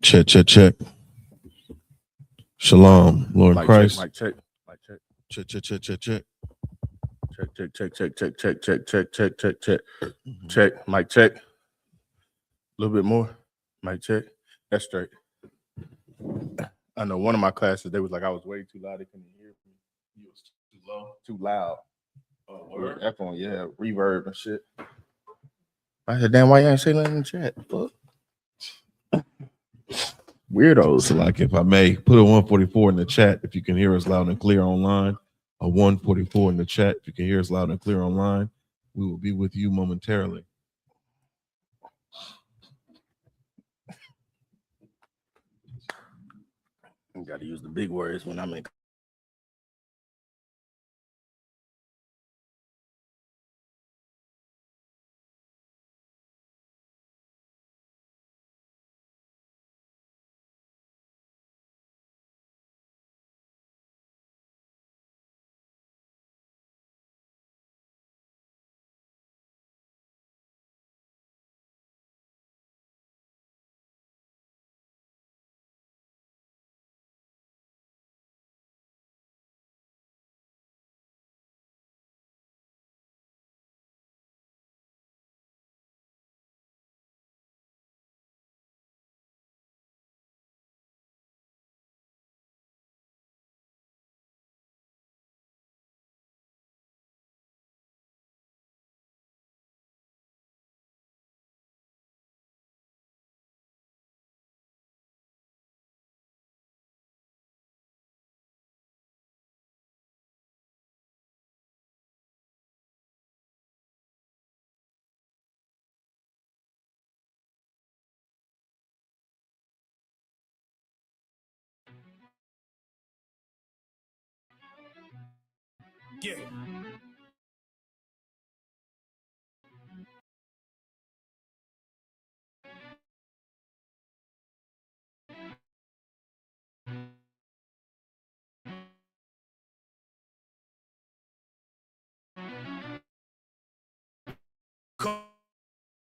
Check, check, check. Shalom, Lord Mic Christ. check, mic check, mic check. Check, check, check, check, check. Check, check, check, check, check, check, check, check, check, check. Check, mic check. A little bit more. Mic check. That's straight. I know one of my classes, they was like, I was way too loud. They couldn't hear me. You was too low, too loud. Oh, word. Echoing, yeah, reverb and shit. I said, damn, why you ain't say nothing in the chat? Fuck. Weirdos. So, like, if I may, put a 144 in the chat if you can hear us loud and clear online. A 144 in the chat if you can hear us loud and clear online. We will be with you momentarily. You got to use the big words when I'm in. Yeah.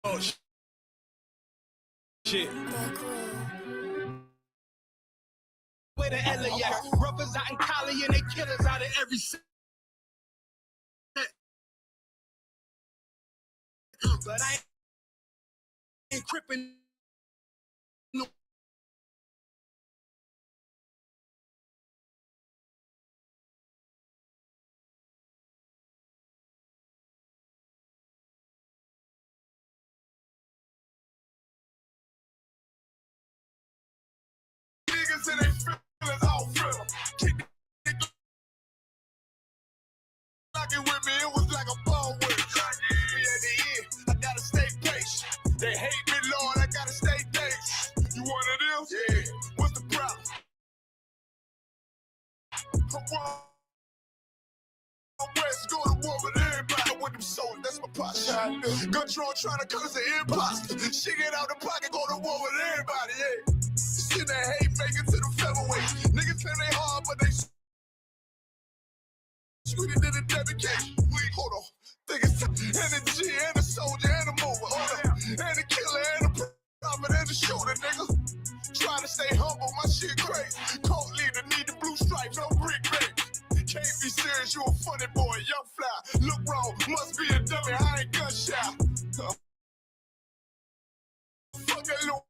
Oh, shit. Where the LAX brothers out in Cali and they killers out of every set. But I ain't crippin'. No. Niggas in their feelings all fill 'em. Keep it locking with me, it was like a ball with it. At the end, I gotta stay patient. They hate me, Lord, I gotta stay patient. You one of them? Yeah. What's the problem? I'm west, go to war with everybody with them soldiers, that's my pot shot. Gundrawn trying to cause an imposter. Shit get out the pocket, go to war with everybody, yeah. Shit that hate make it to the featherweight. Niggas claim they hard, but they sweeter than a dedication. Wait, hold on. Think it's and a G and a soldier and a mover. And a killer and a prophet and a shooter, nigga. Trying to stay humble, my shit crazy. Cult leader, need the blue stripes, no brick baby. Can't be serious, you a funny boy, young fly. Look wrong, must be a dummy, I ain't gunshot. Fuck that little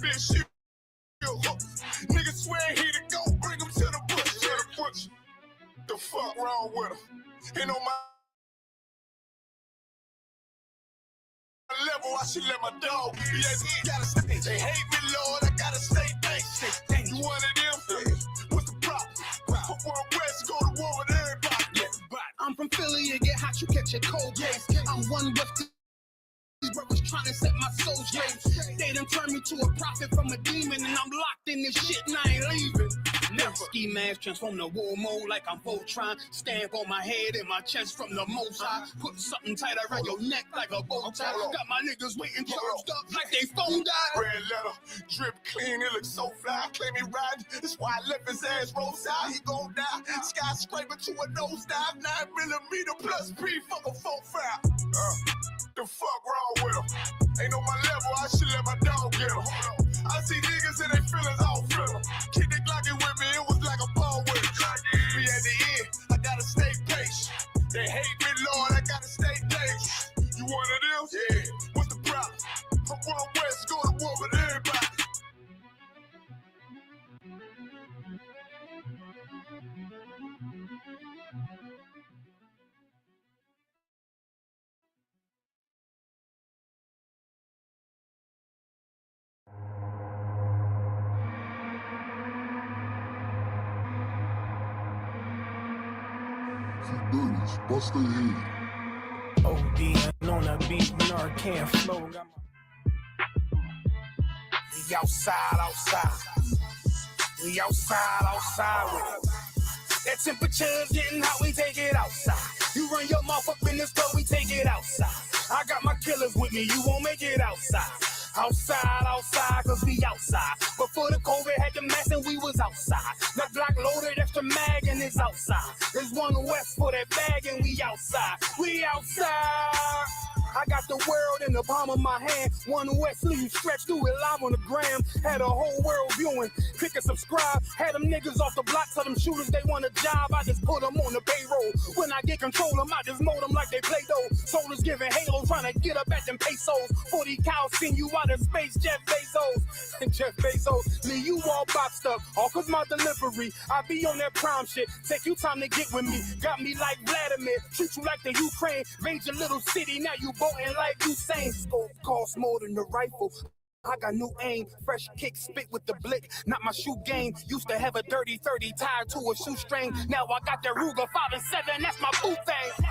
bitch, you nigga swear he the go, bring him to the bush, The fuck wrong with him? Ain't on my level, I should let my dog be. Yeah, gotta stay. They hate me, Lord, I gotta stay thankful. You one of them? Yeah. What's the problem? From one west, go to war with everybody. Yeah. I'm from Philly, you get hot, you catch a cold. Yes. I'm one with these brothers trying to set my soul straight. They done turned me to a prophet from a demon, and I'm locked in this shit and I ain't leaving. Never. Ski mask transform to war mode like I'm Voltron. Stamp on my head and my chest from the most high. Put something tight around your neck like a bow tie. Got my niggas waiting charged up like they phone died. Red letter, drip clean, it looks so fly. Claim he riding, that's why I left his ass roadside. He gon' die. Skyscraper to a nosedive. 9mm plus B, fuck a 4-5. The fuck wrong with him? Ain't on my level, I should let my dog dirties, bust their head. OD on a beat, Bernard can't flow. We outside. We outside with it. That temperature's getting hot, we take it outside. You run your mouth up in this club, we take it outside. I got my killers with me, you won't make it outside. Outside, cause we outside. Before the COVID had the mask and we was outside. The Glock loaded, extra mag and it's outside. There's one West for that bag and we outside. We outside. I got the world in the palm of my hand. One West sleeve stretched through it live on the gram. Had a whole world viewing. Click and subscribe. Had them niggas off the block. Tell them shooters they want a job. I just put them on the payroll. When I get control them, I just mold them like they Play-Doh. Soldiers giving Halo, trying to get up at them pesos. 40 cows send you out of space, Jeff Bezos. And Jeff Bezos, leave you all boxed up. All cause my delivery. I be on that prime shit. Take you time to get with me. Got me like Vladimir. Treat you like the Ukraine. Raid your little city. Now you boating like Usain. Scope costs more than the rifle. I got new aim, fresh kick, spit with the blick. Not my shoe game. Used to have a dirty 30 tied to a shoestring. Now I got that Ruger 5.7. That's my boot thing.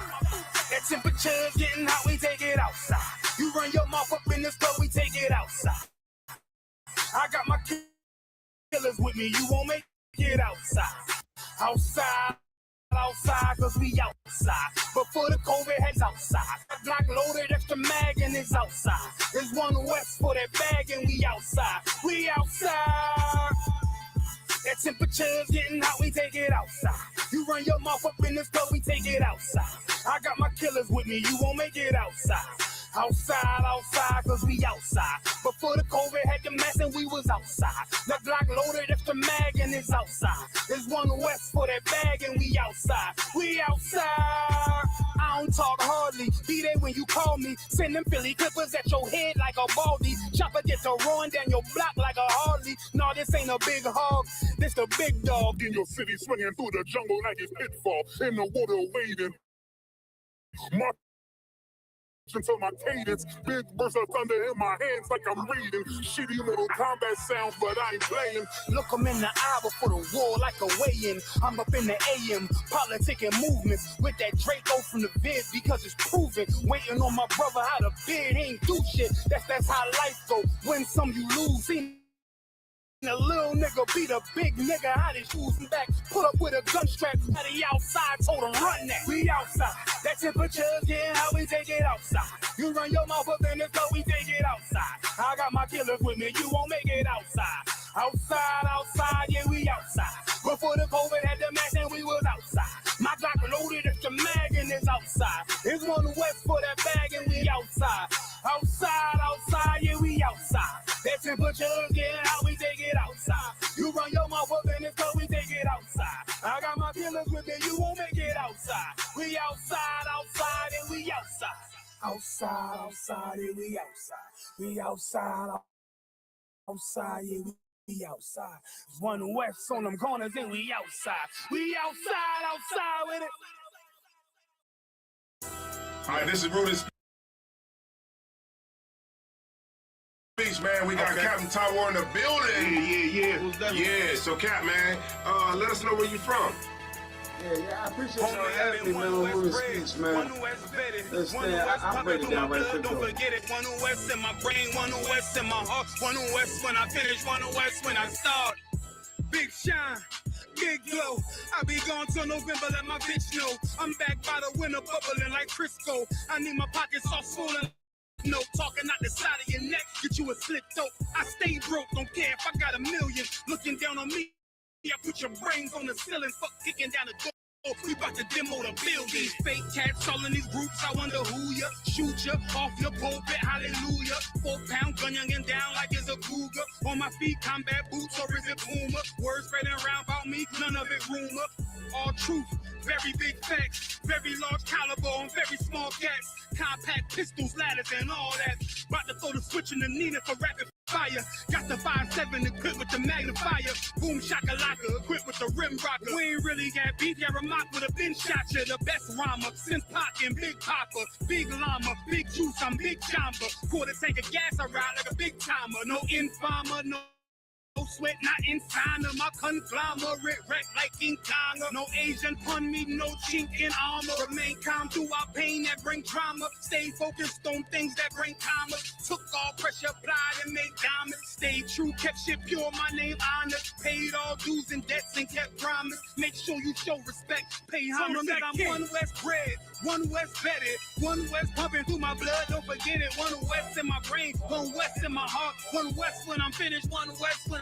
That temperature's getting hot. We take it outside. You run your mouth up in this club. We take it outside. I got my killers with me. You won't make it outside. Outside, cause we outside. Before the COVID heads outside. Glock loaded, extra mag, and it's outside. There's one West for that bag, and we outside. We outside. That temperature's getting hot, we take it outside. You run your mouth up in this club, we take it outside. I got my killers with me, you won't make it outside. Outside, cause we outside. Before the COVID had the mask and we was outside. The Glock loaded, extra mag, and it's outside. There's one West for that bag, and we outside. We outside. I don't talk hardly. Be there when you call me. Send them Philly clippers at your head like a baldy. Chopper get to run down your block like a Harley. No, this ain't a big hog. This the big dog. In your city, swinging through the jungle like it's pitfall. In the water waiting. March until my cadence, big burst of thunder in my hands like I'm reading. Shitty little combat sounds, but I ain't playing. Look them in the eye before the war like a weigh-in. I'm up in the AM, politicking movements with that Draco from the vid because it's proven. Waiting on my brother how to bid, he ain't do shit. That's how life go. Win some, you lose. A little nigga beat a big nigga, how they shoes him back. Put up with a gun strap, out of the outside, told him run that. We outside, that temperature's getting how we take it outside. You run your mouth up in the club, we take it outside. I got my killers with me, you won't make it outside. Outside, yeah, we outside. Before the COVID had the mask and we was outside. My Glock loaded, extra mag, and it's outside. It's one West for that bag, and we outside. Outside, yeah, we outside. That temperature's getting how we take it outside. You run your mouth up in this club, we take it outside. I got my killers with me, you won't make it outside. We outside, and we outside. Outside, and we outside. We outside, yeah, we outside. There's one West on them corners, and we outside. We outside with it. All right, this is Brutus. Man, we got Captain Tower in the building. Yeah. Yeah, so Cap, man, let us know where you from. Yeah, I appreciate y'all having me, man, on the speech, man. I'll break it down right quick, Don't forget it. One West in my brain, one West in my heart, one West when I finish, one West when I start. Big shine, big glow. I be gone till November, let my bitch know. I'm back by the winter, bubbling like Crisco. I need my pockets all swollen. No talking out the side of your neck, get you a slit throat. I stay broke, don't care if I got $1 million. Looking down on me, I put your brains on the ceiling. Fuck kicking down the door. We about to demo the building. Fake cats all in these groups. I wonder who ya. Shoot ya off your pulpit. Hallelujah. 4-pound gun youngin' down like it's a cougar. On my feet, combat boots or is it Puma? Words spreading around about me, none of it rumor. All truth, very big facts. Very large caliber on very small cats. Compact pistols, ladders, and all that. About to throw the switch in the Nina for rapid fire. Got the 5.7 equipped with the magnifier. Boom shakalaka equipped with the rim rocker. We ain't really got beef, yeah, Remark would have been shot you. The best rhymer since Pac and Big Papa. Big llama, big juice, I'm Big Jamba. Quarter tank of gas, I ride like a big timer. No informer, no No sweat, not inside of my conglomerate, wreck like King Kong. No Asian pun me, no chink in armor. Remain calm through our pain that bring trauma. Stay focused on things that bring karma. Took all pressure, applied and made diamonds. Stayed true, kept shit pure, my name honored. Paid all dues and debts and kept promise. Make sure you show respect, pay homage. That I'm one West bred, one West bedded, one West pumping through my blood, don't forget it. One West in my brain, one West in my heart, one West when I'm finished, one West when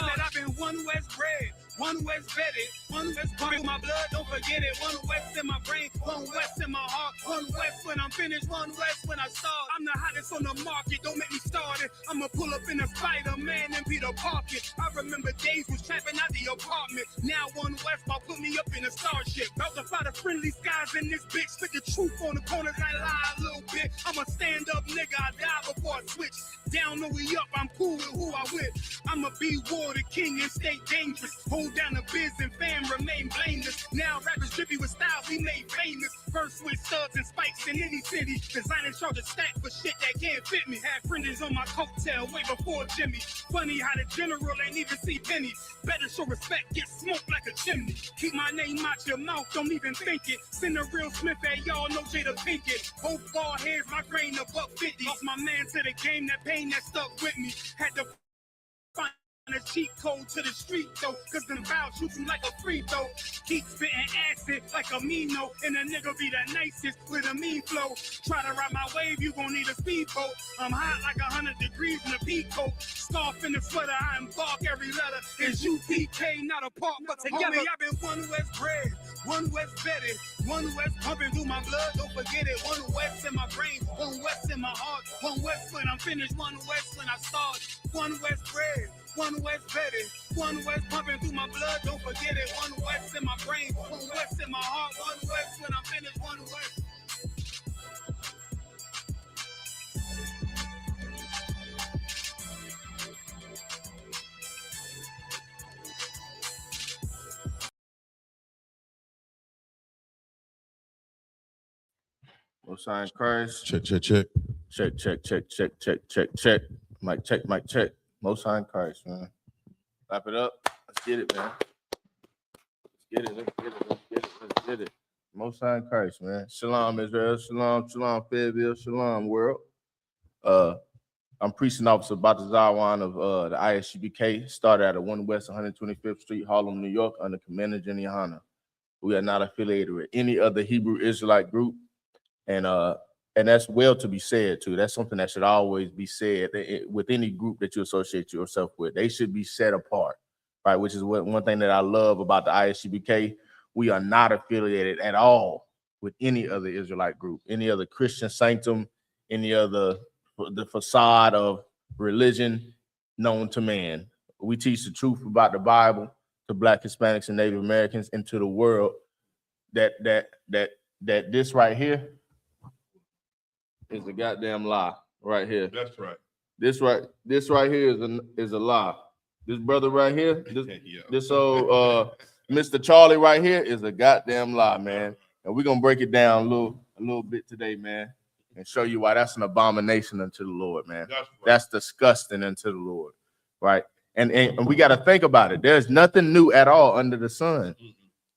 I've been one West bred, one West bedded, one West pumping my blood, don't forget it. One West in my brain, one West in my heart, one West when I'm finished, one West when I start. I'm the hottest on the market, don't make me start it. I'ma pull up in a Spider-Man and Peter Parker. I remember days was trapping out the apartment. Now one West ball put me up in a starship. About to fight the friendly skies in this bitch. Spit the truth on the corners, I lie a little bit. I'm a stand-up nigga, I die before I switch. Down or we up, I'm cool with who I with. I'ma be war the king and stay dangerous. Hold down the biz and fam, remain blameless. Now rappers drippy with style we made famous. First with studs and spikes in any city. Designing charge a stack for shit that can't fit me. Had friends on my coattail way before Jimmy. Funny how the general ain't even see pennies. Better show respect, get smoked like a chimney. Keep my name out your mouth, don't even think it. Send a real Smith at y'all, no Jada Pinkett. Both ball heads, my grain a $1.50. Lost my man to the game, that pain that stuck with me. Had to find a cheat code to the street though, cause them fouls shoot you like a free throw. Keep spitting acid like a Mino, and a nigga be the nicest with a mean flow. Try to ride my wave, you gon' need a speedboat. I'm hot like 100 degrees in a peacoat. Scarf in the sweater, I embark every letter. I.S.U.P.K, not a part, but together. Homie, I've been one West bred, one West bedded, one West pumping through my blood, don't forget it. One West in my brain, one West in my heart, one West when I'm finished, one West when I start. One West bred, one West bedded, one West pumping through my blood, don't forget it. One West in my brain, one West in my heart, one West when I'm finished, one West. Most High in Christ. Check. Check. Mic check. Most High in Christ, man. Clap it up. Let's get it, man. Let's get it. Most High in Christ, man. Shalom, Israel. Shalom, Fayetteville. Shalom, world. I'm preaching officer Baltazar of the I.S.U.P.K. Started at 1 West 125th Street, Harlem, New York, under Commander General YAHANNA. We are not affiliated with any other Hebrew Israelite group. And that's well to be said too. That's something that should always be said with any group that you associate yourself with. They should be set apart, right? Which is one thing that I love about the I.S.U.P.K. We are not affiliated at all with any other Israelite group, any other Christian sanctum, any other the facade of religion known to man. We teach the truth about the Bible to Black, Hispanics, and Native Americans, and to the world that this right here is a goddamn lie right here. That's right. This right here is a lie. This brother right here, this old Mr. Charlie right here is a goddamn lie, man. And we're gonna break it down a little bit today, man, and show you why that's an abomination unto the Lord, man. That's disgusting unto the Lord, right? And we got to think about it. There's nothing new at all under the sun,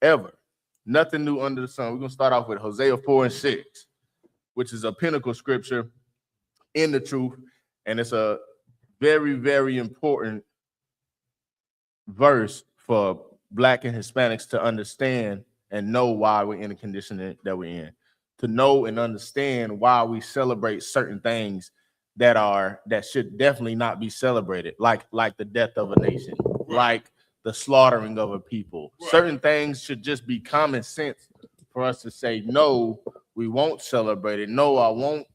ever. Nothing new under the sun. We're gonna start off with Hosea 4:6. Which is a pinnacle scripture in the truth. And it's a very, very important verse for Black and Hispanics to understand and know why we're in the condition that we're in. To know and understand why we celebrate certain things that should definitely not be celebrated, like the death of a nation, like the slaughtering of a people. Certain things should just be common sense for us to say, no, we won't celebrate it. No, I won't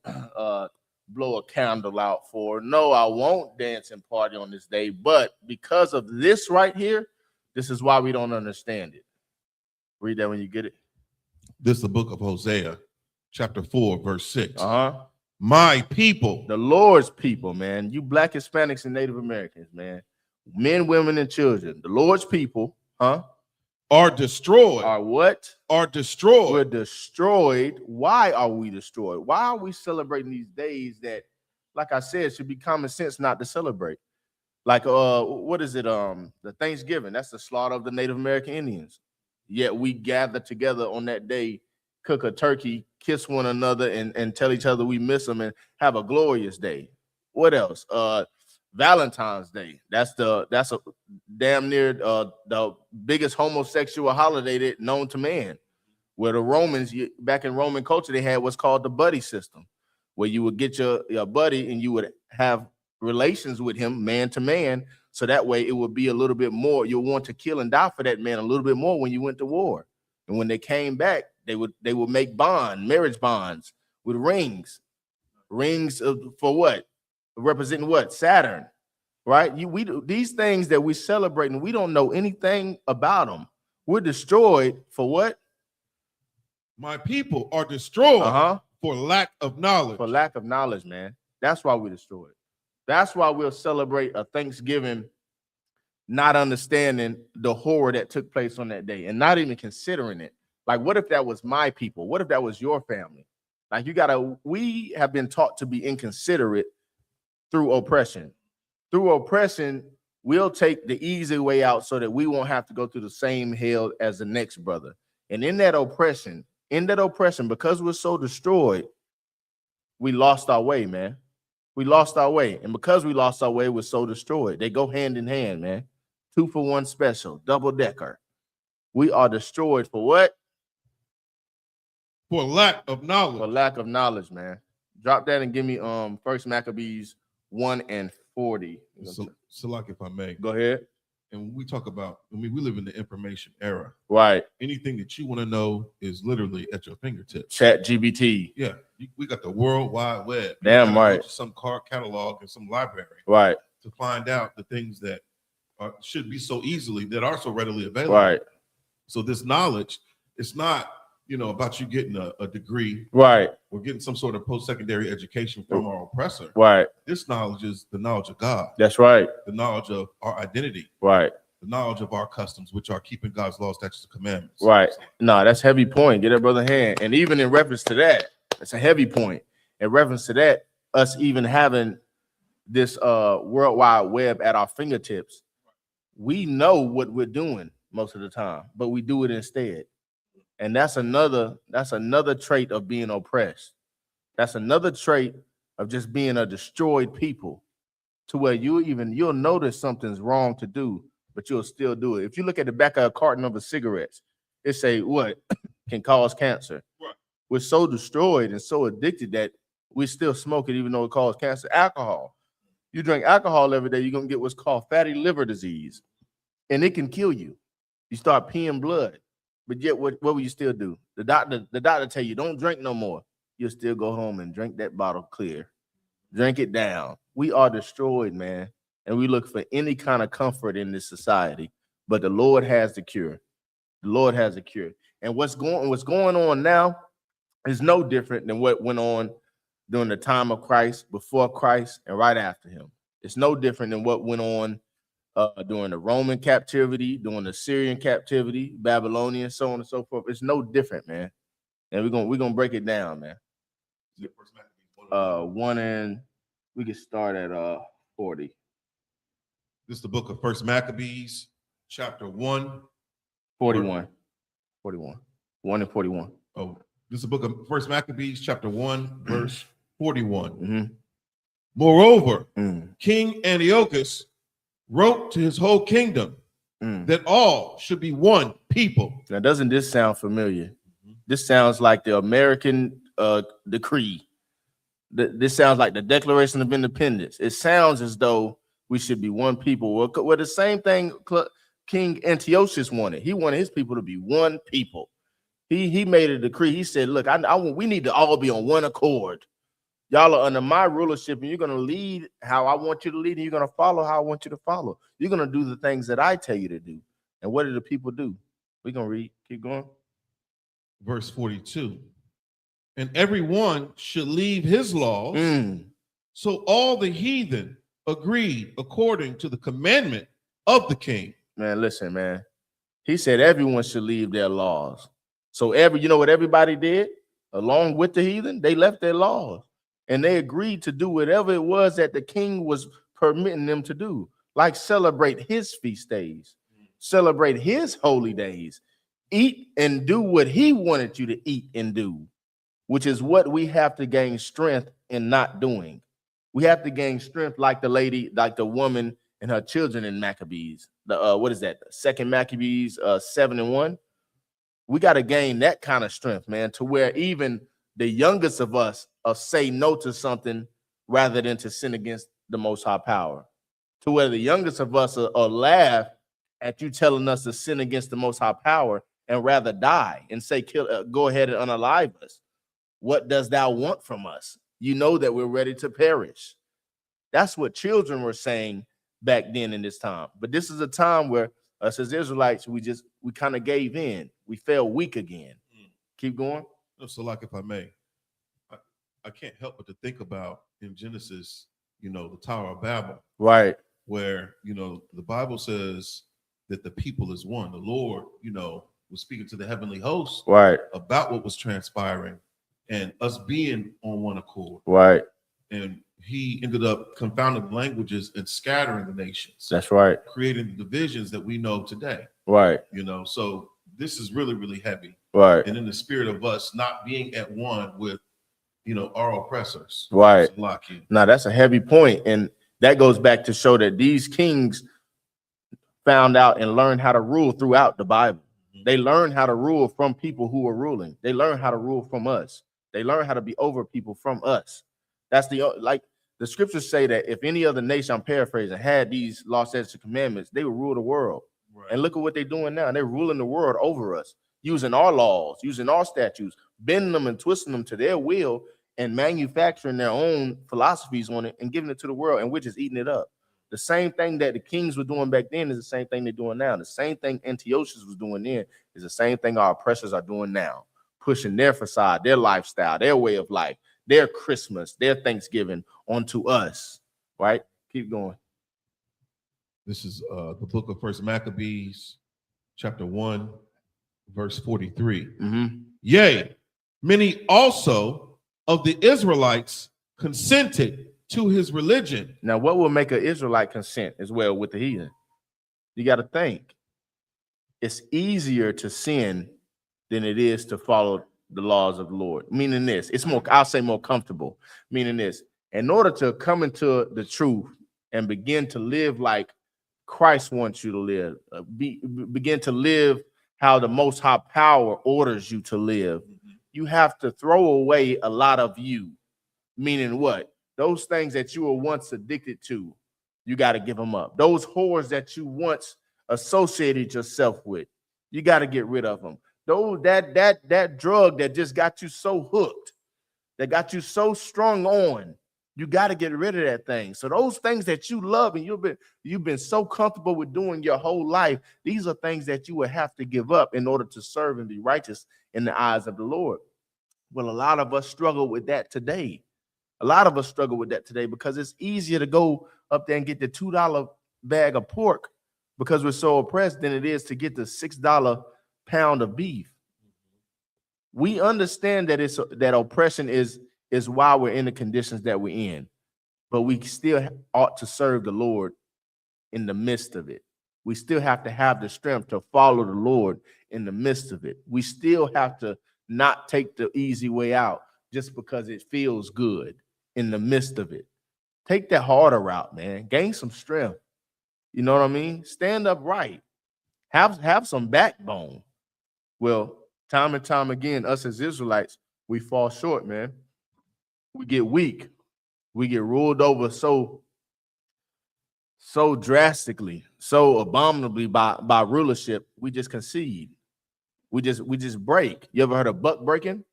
blow a candle out for. No, I won't dance and party on this day. But because of this right here, this is why we don't understand it. Read that when you get it. This is the book of Hosea, chapter 4, verse 6. My people. The Lord's people, man. You Black, Hispanics, and Native Americans, man. Men, women, and children. The Lord's people, are destroyed. Are what? Are destroyed. We're destroyed. Why are we destroyed? Why are we celebrating these days that, like I said, should be common sense not to celebrate. Like, what is it? The Thanksgiving, that's the slaughter of the Native American Indians. Yet we gather together on that day, cook a turkey, kiss one another, and tell each other we miss them and have a glorious day. What else? Valentine's Day. That's a damn near the biggest homosexual holiday known to man. Where the Romans, back in Roman culture, they had what's called the buddy system, where you would get your buddy and you would have relations with him man to man. So that way it would be a little bit more. You'll want to kill and die for that man a little bit more when you went to war. And when they came back, they would make marriage bonds with rings. Rings for what? Representing what? Saturn, right? We do these things that we celebrate and we don't know anything about them. We're destroyed for what? My people are destroyed for lack of knowledge. For lack of knowledge, man. That's why we're destroyed. That's why we'll celebrate a Thanksgiving not understanding the horror that took place on that day and not even considering it. Like, what if that was my people? What if that was your family? Like, we have been taught to be inconsiderate through oppression. Through oppression, we'll take the easy way out so that we won't have to go through the same hell as the next brother. And in that oppression, because we're so destroyed, we lost our way, man. We lost our way. And because we lost our way, we're so destroyed. They go hand in hand, man. 2-for-1 special, double decker. We are destroyed for what? For lack of knowledge. For lack of knowledge, man. Drop that and give me First Maccabees 1 and 40. So like, if I may. Go ahead. And we talk about, we live in the information era. Right. Anything that you want to know is literally at your fingertips. Chat GBT. Yeah. We got the World Wide Web. Damn right. Some car catalog and some library. Right. To find out the things that should be so easily, that are so readily available. Right. So this knowledge, it's not, about you getting a degree. Right. Or getting some sort of post-secondary education from our oppressor. Right. This knowledge is the knowledge of God. That's right. The knowledge of our identity. Right. The knowledge of our customs, which are keeping God's laws, statutes, and commandments. Right. No, that's a heavy point. Get that brother hand. And even in reference to that, it's a heavy point. In reference to that, us even having this World Wide Web at our fingertips, we know what we're doing most of the time, but we do it instead. And that's another trait of being oppressed. That's another trait of just being a destroyed people, to where you'll notice something's wrong to do, but you'll still do it. If you look at the back of a carton of cigarettes, it say what can cause cancer. Right. We're so destroyed and so addicted that we still smoke it, even though it causes cancer. Alcohol. You drink alcohol every day, you're gonna get what's called fatty liver disease, and it can kill you. You start peeing blood. But yet, what will you still do? The doctor tell you don't drink no more. You'll still go home and drink that bottle clear. Drink it down. We are destroyed, man. And we look for any kind of comfort in this society. But the Lord has the cure. The Lord has a cure. And what's going on now is no different than what went on during the time of Christ, before Christ, and right after him. It's no different than what went on during the Roman captivity, during the Syrian captivity, Babylonian, so on and so forth. It's no different, man. And we're gonna break it down, man. We can start at 40. This is the book of First Maccabees, chapter 1. 41. 1 and 41. Oh, this is the book of First Maccabees, chapter 1, verse 41. Mm-hmm. Moreover, King Antiochus wrote to his whole kingdom that all should be one people. Now, doesn't this sound familiar? This sounds like the American decree. This sounds like the Declaration of Independence. It sounds as though we should be one people. Well, the same thing King Antiochus wanted. He wanted his people to be one people. He made a decree. He said, look, we need to all be on one accord. Y'all are under my rulership, and you're going to lead how I want you to lead, and you're going to follow how I want you to follow. You're going to do the things that I tell you to do. And what do the people do? We're going to read. Keep going. Verse 42. And everyone should leave his laws. So all the heathen agreed according to the commandment of the king. Man, listen, man. He said everyone should leave their laws. So you know what everybody did? Along with the heathen, they left their laws. And they agreed to do whatever it was that the king was permitting them to do, like celebrate his feast days, celebrate his holy days, eat and do what he wanted you to eat and do, which is what we have to gain strength in not doing. We have to gain strength like the lady, like the woman and her children in Maccabees. What is that? Second Maccabees 7:1. We got to gain that kind of strength, man, to where even the youngest of us say no to something rather than to sin against the Most High power. To where the youngest of us are laugh at you telling us to sin against the Most High power and rather die and say, go ahead and unalive us. What does thou want from us? You know that we're ready to perish. That's what children were saying back then in this time. But this is a time where us as Israelites, we kind of gave in. We fell weak again. Keep going. So, like, if I may, I can't help but to think about in Genesis, the Tower of Babel, right? Where the Bible says that the people is one. The Lord, was speaking to the heavenly host, right, about what was transpiring and us being on one accord, right. And he ended up confounding languages and scattering the nations. That's right. Creating the divisions that we know today. Right. So this is really, really heavy. Right. And in the spirit of us not being at one with, our oppressors. Right. Lock in. Now that's a heavy point. And that goes back to show that these kings found out and learned how to rule throughout the Bible. They learned how to rule from people who were ruling. They learned how to rule from us. They learned how to be over people from us. That's like the scriptures say that if any other nation, I'm paraphrasing, had these law, statutes, and commandments, they would rule the world. Right. And look at what they're doing now. They're ruling the world over us, using our laws, using our statutes, bending them and twisting them to their will and manufacturing their own philosophies on it and giving it to the world, and we're just eating it up. The same thing that the kings were doing back then is the same thing they're doing now. The same thing Antiochus was doing then is the same thing our oppressors are doing now, pushing their facade, their lifestyle, their way of life, their Christmas, their Thanksgiving onto us, right? Keep going. This is the book of First Maccabees, chapter 1, verse 43. Mm-hmm. Yea, many also of the Israelites consented to his religion. Now, what will make an Israelite consent as well with the heathen? You got to think. It's easier to sin than it is to follow the laws of the Lord. Meaning this, it's more, I'll say more comfortable. Meaning this, in order to come into the truth and begin to live like Christ wants you to live, begin to live how the Most High power orders you to live, you have to throw away a lot of you. Meaning what? Those things that you were once addicted to, you got to give them up. Those whores that you once associated yourself with, you got to get rid of them. Those that drug that just got you so hooked, that got you so strung on, you got to get rid of that thing. So those things that you love and you've been so comfortable with doing your whole life, these are things that you will have to give up in order to serve and be righteous in the eyes of the Lord. Well, a lot of us struggle with that today. A lot of us struggle with that today because it's easier to go up there and get the $2 bag of pork because we're so oppressed than it is to get the $6 pound of beef. We understand that that oppression is why we're in the conditions that we're in, but we still ought to serve the Lord in the midst of it. We still have to have the strength to follow the Lord in the midst of it. We still have to not take the easy way out just because it feels good in the midst of it. Take that harder route, man. Gain some strength. You know what I mean? Stand upright. Have some backbone. Well, time and time again, us as Israelites, we fall short, man. We get weak. We get ruled over so drastically, so abominably by rulership. We just concede. We just break. You ever heard of buck breaking?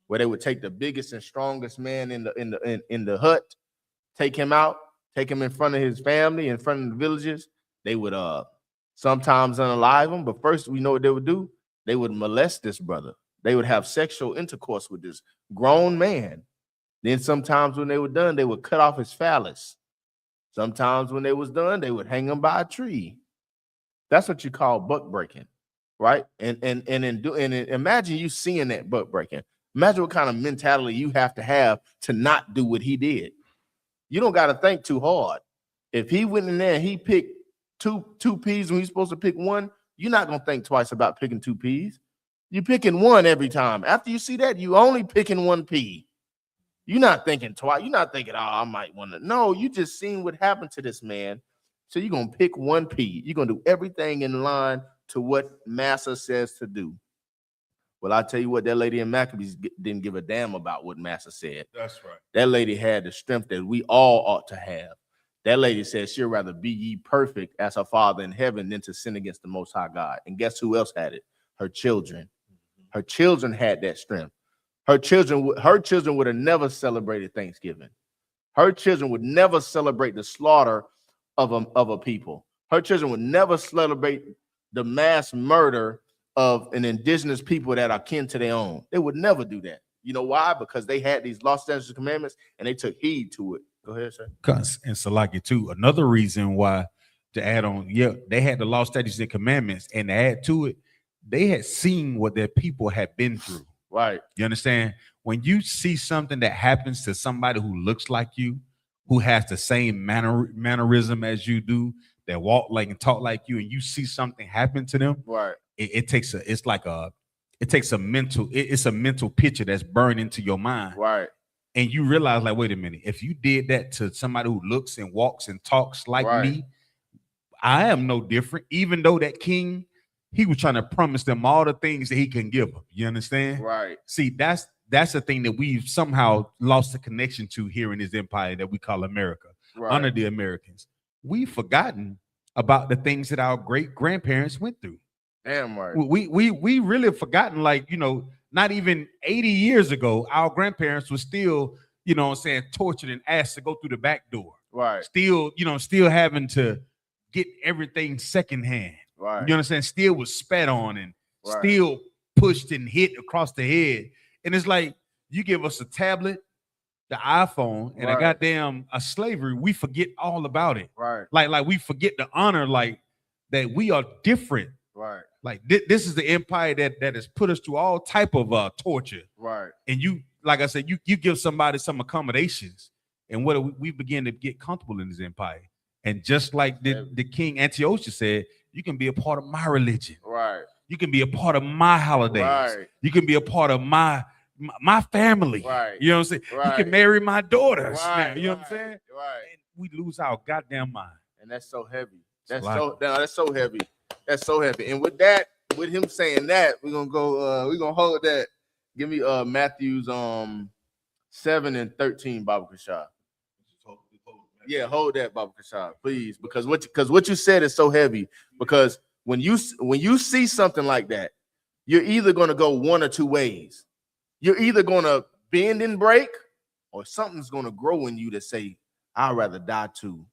Where they would take the biggest and strongest man in the hut, take him out, take him in front of his family, in front of the villages. They would sometimes unalive him, but first we know what they would do. They would molest this brother. They would have sexual intercourse with this grown man. Then sometimes when they were done, they would cut off his phallus. Sometimes when they was done, they would hang him by a tree. That's what you call buck breaking, right? And imagine you seeing that buck breaking. Imagine what kind of mentality you have to not do what he did. You don't got to think too hard. If he went in there and he picked two peas when he's supposed to pick one, you're not going to think twice about picking 2 peas. You're picking one every time. After you see that, you only picking 1 pea. You're not thinking twice. You're not thinking, oh, I might want to. No, you just seen what happened to this man. So you're going to pick 1 pea. You're going to do everything in line to what Massa says to do. Well, I tell you what, that lady in Maccabees didn't give a damn about what Massa said. That's right. That lady had the strength that we all ought to have. That lady said she'd rather be ye perfect as her Father in heaven than to sin against the Most High God. And guess who else had it? Her children. Her children had that strength. Her children would have never celebrated Thanksgiving. Her children would never celebrate the slaughter of a people. Her children would never celebrate the mass murder of an indigenous people that are kin to their own. They would never do that. You know why? Because they had these law, statutes, and commandments, and they took heed to it. Go ahead, sir. And Salaki too. Another reason why, to add on, they had the law, statutes, and commandments, and to add to it, they had seen what their people had been through. Right. You understand? When you see something that happens to somebody who looks like you, who has the same mannerism as you do, that walk like and talk like you, and you see something happen to them, right? It's a mental picture that's burned into your mind, right? And you realize, like, wait a minute, if you did that to somebody who looks and walks and talks like me, I am no different. Even though that king, he was trying to promise them all the things that he can give them. You understand? Right. See, that's the thing that we've somehow lost the connection to here in this empire that we call America. Right. Under the Americans, we've forgotten about the things that our great grandparents went through. Damn right. We really have forgotten, like, you know, not even 80 years ago, our grandparents were still, you know what I'm saying, tortured and asked to go through the back door. Right. Still, you know, still having to get everything secondhand. Right. You understand? Still was spat on and right. still pushed and hit across the head. And it's like, you give us a tablet, the iPhone, and right. a goddamn a slavery, we forget all about it. Right. Like we forget the honor, like that we are different. Right. Like this is the empire that has put us through all type of torture. Right. And you, like I said, you give somebody some accommodations, and what we begin to get comfortable in this empire. And just like the King Antiochus said, you can be a part of my religion. Right. You can be a part of my holidays. Right. You can be a part of my family. Right. You know what I'm saying? Right. You can marry my daughters. Right. Now, you know what I'm saying? Right. And we lose our goddamn mind. And that's so heavy. That's so heavy. That's so heavy. And with that, with him saying that, we're gonna go. We're gonna hold that. Give me Matthew's 7 and 13, Baba Kashab. Yeah, hold that, Baba Kashab, please, because what you said is so heavy. Because when you see something like that, you're either gonna go one or two ways. You're either gonna bend and break, or something's gonna grow in you to say, "I'd rather die too.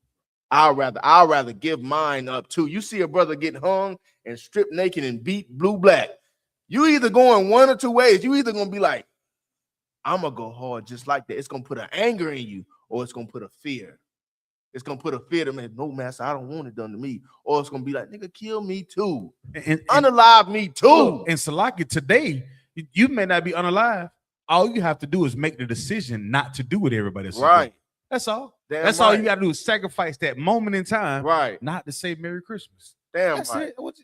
I'd rather give mine up too." You see a brother get hung and stripped naked and beat blue black. You either going one or two ways. You either gonna be like, "I'm gonna go hard just like that." It's gonna put an anger in you, or it's gonna put a fear. It's gonna put a fear to me. No, master, I don't want it done to me. Or it's gonna be like, "Nigga, kill me too, and unalive me too." And Salaki, today you may not be unalive. All you have to do is make the decision not to do what everybody else right. doing. That's all. Damn That's right. all you got to do is sacrifice that moment in time, right? Not to say Merry Christmas. Damn That's right. it.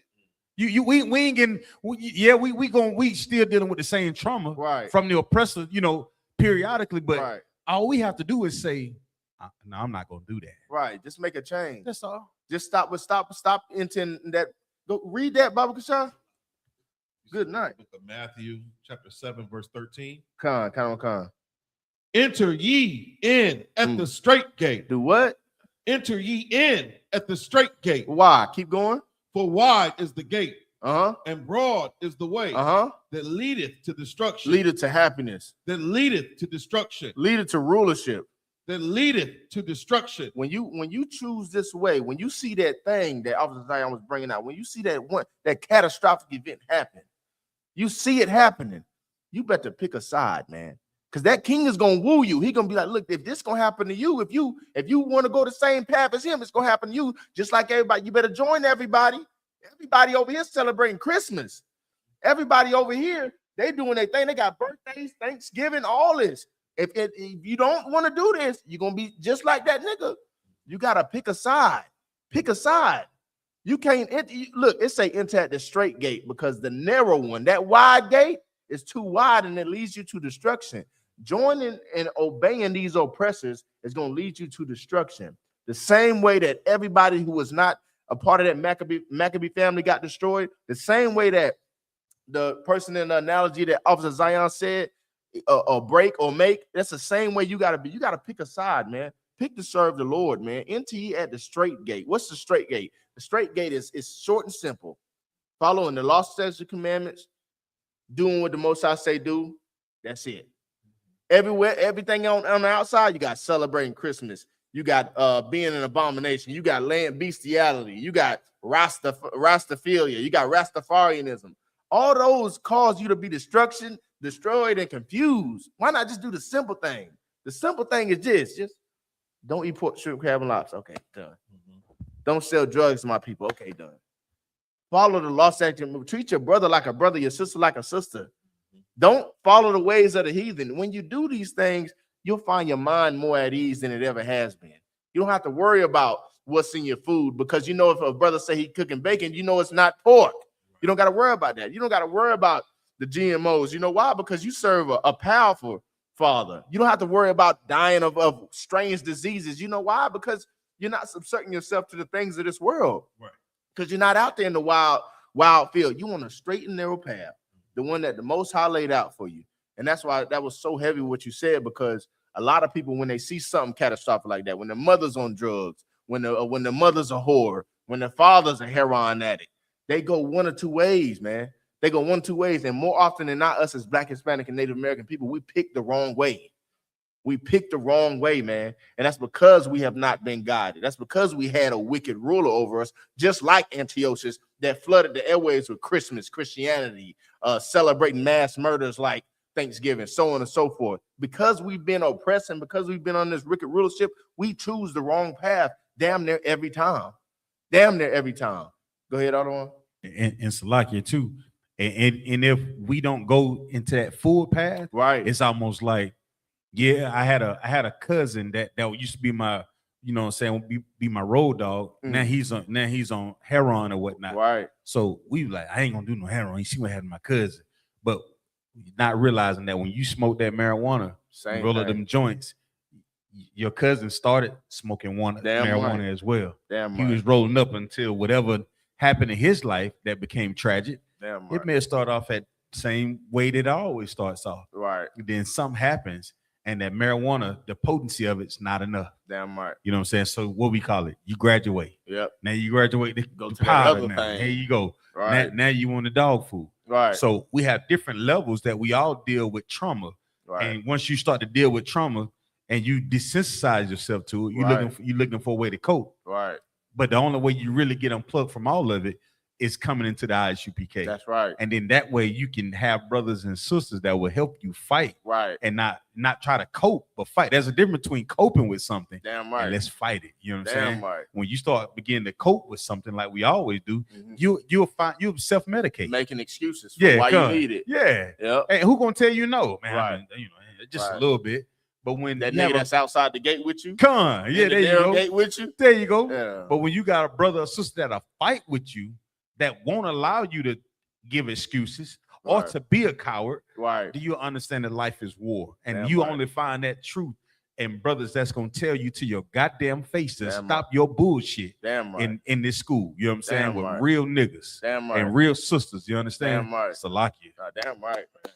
We ain't getting. We still dealing with the same trauma, right, from the oppressor, you know, periodically. But right. all we have to do is say, "No, I'm not gonna do that." Right. Just make a change. That's all. Just stop into that. Go read that, Baba Kashab. Good night. Book of Matthew, chapter 7, verse 13. Con. Enter ye in at the straight gate. Do what? Enter ye in at the straight gate. Why? Keep going. For wide is the gate, and broad is the way, that leadeth to destruction. Leadeth to happiness. That leadeth to destruction. Leadeth to rulership. That leadeth to destruction. When you choose this way, when you see that thing that Officer Zion was bringing out, when you see that catastrophic event happen, you see it happening, you better pick a side, man. Because that king is gonna woo you. He gonna be like, "Look, if this gonna happen to you, if you want to go the same path as him, it's gonna happen to you. Just like everybody, you better join everybody. Everybody over here celebrating Christmas. Everybody over here, They doing their thing. They got birthdays, Thanksgiving, all this. If you don't want to do this, you're gonna be just like that nigga. You gotta pick a side. Pick a side. You can't look. It say enter at the straight gate because the narrow one, that wide gate, is too wide and it leads you to destruction. Joining and obeying these oppressors is going to lead you to destruction. The same way that everybody who was not a part of that Maccabee family got destroyed, the same way that the person in the analogy that Officer Zion said, or break or make, that's the same way you got to be. You got to pick a side, man. Pick to serve the Lord, man. Enter ye at the straight gate. What's the straight gate? The straight gate is short and simple. Following the law, statutes, and commandments, doing what the Most High say do. That's it. Everywhere, everything on the outside, you got celebrating Christmas. You got being an abomination. You got land bestiality. You got Rastaphilia. You got Rastafarianism. All those cause you to be destroyed and confused. Why not just do the simple thing? The simple thing is just don't eat pork, shrimp, crab, and lobster. Okay, done. Don't sell drugs to my people. Okay, done. Follow the law, statute. Treat your brother like a brother, your sister like a sister. Don't follow the ways of the heathen. When you do these things, you'll find your mind more at ease than it ever has been. You don't have to worry about what's in your food because you know if a brother say he cooking bacon, you know it's not pork. You don't got to worry about that. You don't got to worry about the GMOs. You know why? Because you serve a powerful Father. You don't have to worry about dying of strange diseases. You know why? Because you're not subserting yourself to the things of this world. Right. Because you're not out there in the wild field. You want a straight and narrow path, the one that the Most High laid out for you. And that's why that was so heavy what you said, because a lot of people, when they see something catastrophic like that, when the mother's on drugs, when the mother's a whore, when the father's a heroin addict, they go one or two ways, man. They go one or two ways. And more often than not, us as Black, Hispanic, and Native American people, we pick the wrong way. We picked the wrong way, man. And that's because we have not been guided. That's because we had a wicked ruler over us, just like Antiochus, that flooded the airwaves with Christmas, Christianity, celebrating mass murders like Thanksgiving, so on and so forth. Because we've been oppressed and because we've been on this wicked rulership, we choose the wrong path damn near every time. Damn near every time. Go ahead, other one. And Salakia too. And if we don't go into that full path, right, it's almost like, yeah, I had a cousin that used to be my, you know what I'm saying, be my road dog. Now he's on heroin or whatnot. Right. So we like, I ain't gonna do no heroin. You see what happened to my cousin. But not realizing that when you smoke that marijuana, roll up them joints, your cousin started smoking marijuana as well. Damn he was rolling up until whatever happened in his life that became tragic. Damn it may have started off at the same way that it always starts off. Right. Then something happens. And that marijuana, the potency of it's not enough. Damn right. You know what I'm saying? So what we call it? You graduate. Yep. Now you graduate to go to powder that now. other thing. Here you go. Right. Now you want the dog food. Right. So we have different levels that we all deal with trauma. Right. And once you start to deal with trauma and you desensitize yourself to it, you're looking for a way to cope. Right. But the only way you really get unplugged from all of it is coming into the I.S.U.P.K. That's right. And then that way you can have brothers and sisters that will help you fight. Right. And not try to cope, but fight. There's a difference between coping with something. Damn right. And let's fight it. You know what I'm saying? Right. When you start beginning to cope with something like we always do, you'll self-medicate. Making excuses for why you need it. Yeah. Yep. And who gonna tell you no, man? Right. I mean, just a little bit. But when that nigga that's outside the gate with you, there you go. Gate with you. There you go. Yeah. But when you got a brother or sister that'll fight with you, that won't allow you to give excuses or to be a coward, right? Do you understand that life is war? And you only find that truth in brothers that's gonna tell you to your goddamn face to stop your bullshit in this school. You know what I'm saying? With real niggas and real sisters. You understand? Damn right. Salakia. Damn right, man.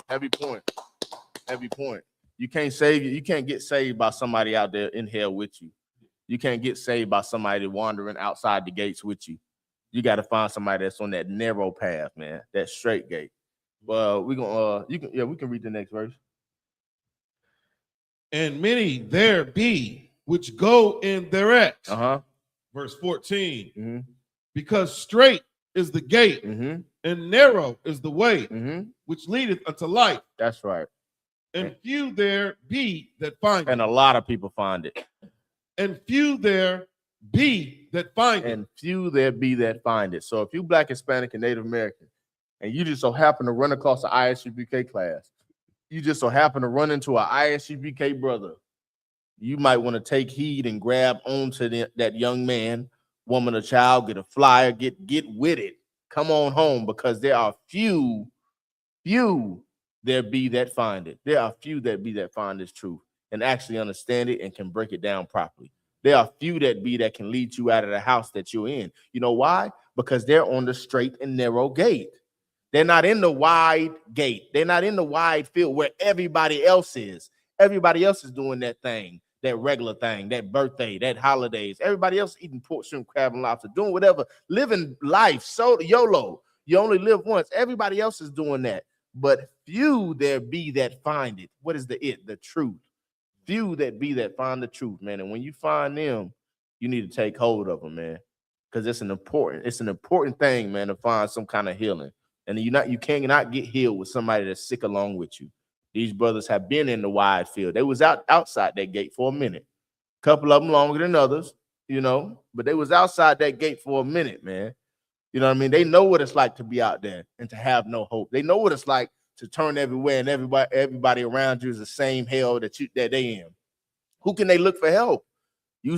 Heavy point. You can't get saved by somebody out there in hell with you. You can't get saved by somebody wandering outside the gates with you. You got to find somebody that's on that narrow path, man, that straight gate. Well, we can read the next verse. And many there be which go in thereat. Verse 14. Mm-hmm. Because straight is the gate, and narrow is the way, which leadeth unto life. That's right. And few there be that find it. And a lot of people find it. And few there be that find it. And few there be that find it. So if you Black, Hispanic, and Native American, and you just so happen to run across an I.S.U.P.K class, you just so happen to run into an I.S.U.P.K brother, you might want to take heed and grab onto that young man, woman, or child, get a flyer, get with it. Come on home, because there are few there be that find it. There are few that be that find this truth and actually understand it and can break it down properly. There are few that be that can lead you out of the house that you're in. You know why? Because they're on the straight and narrow gate. They're not in the wide gate. They're not in the wide field where everybody else is. Everybody else is doing that thing, that regular thing, that birthday, that holidays. Everybody else eating pork, shrimp, crab, and lobster, doing whatever, living life. So YOLO, you only live once. Everybody else is doing that. But few there be that find it. What is the it? The truth. Few that be that find the truth, man. And when you find them, you need to take hold of them, man. Because it's an important thing, man, to find some kind of healing. And you cannot get healed with somebody that's sick along with you. These brothers have been in the wide field. They was outside that gate for a minute. A couple of them longer than others, but they was outside that gate for a minute, man. You know what I mean? They know what it's like to be out there and to have no hope. They know what it's like to turn everywhere and everybody around you is the same hell that they in. Who can they look for help? You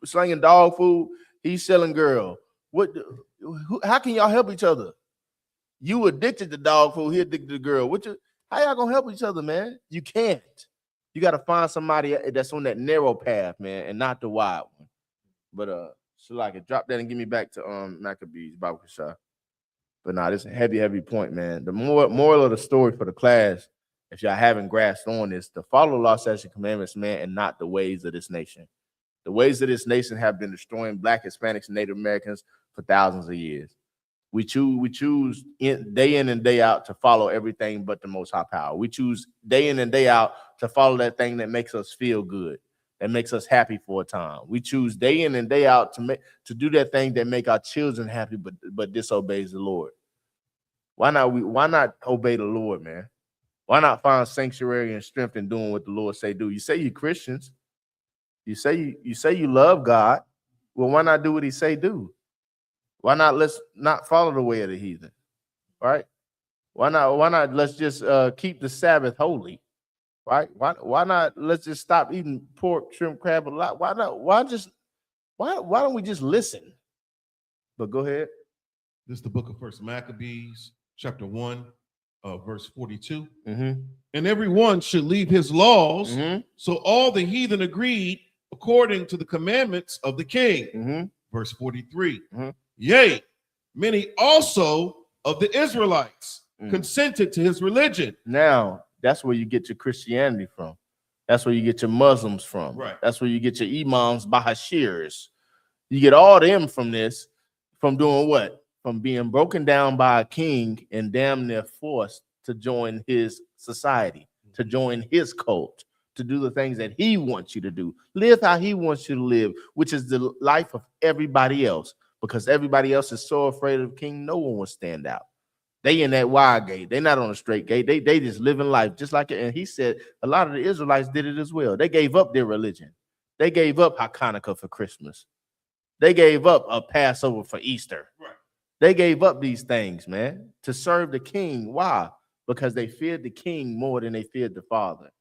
slinging dog food. He's selling girl. How can y'all help each other? You addicted to dog food. He addicted to girl. How y'all gonna help each other, man? You can't. You got to find somebody that's on that narrow path, man, and not the wide one. But Shalaka, drop that and give me back to Maccabees, Bible Kashah. But nah, this is a heavy point, man. The moral of the story for the class, if y'all haven't grasped on this, to follow the law, statutes, and commandments, man, and not the ways of this nation. The ways of this nation have been destroying Black, Hispanics, and Native Americans for thousands of years. We choose day in and day out to follow everything but the Most High Power. We choose day in and day out to follow that thing that makes us feel good, that makes us happy for a time. We choose day in and day out to do that thing that make our children happy, but disobeys the Lord. Why not obey the Lord, man? Why not find sanctuary and strength in doing what the Lord say do? You say you Christians. You say you love God. Well, why not do what he say do? Why not let's not follow the way of the heathen? Right? Why not let's just keep the Sabbath holy? Right? Why not let's just stop eating pork, shrimp, crab, a lot? Why don't we just listen? But go ahead. This is the book of First Maccabees, chapter 1, verse 42. Mm-hmm. And everyone should leave his laws. Mm-hmm. So all the heathen agreed according to the commandments of the king. Mm-hmm. Verse 43. Mm-hmm. Yea, many also of the Israelites consented to his religion. Now, that's where you get your Christianity from. That's where you get your Muslims from. Right. That's where you get your imams, bahashirs. You get all them from this, from doing what? From being broken down by a king and damn near forced to join his society, to join his cult, to do the things that he wants you to do. Live how he wants you to live, which is the life of everybody else. Because everybody else is so afraid of the king, no one will stand out. They in that wide gate. They're not on a straight gate. They just living life just like it. And he said a lot of the Israelites did it as well. They gave up their religion. They gave up Hanukkah for Christmas. They gave up a Passover for Easter. Right. They gave up these things, man, to serve the king. Why? Because they feared the king more than they feared the Father,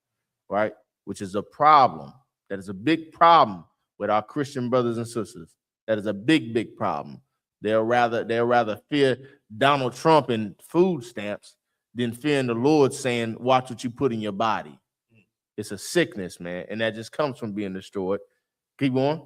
right? Which is a problem. That is a big problem with our Christian brothers and sisters. That is a big problem. They'll rather fear Donald Trump and food stamps than fearing the Lord saying, watch what you put in your body. It's a sickness, man. And that just comes from being destroyed. Keep going.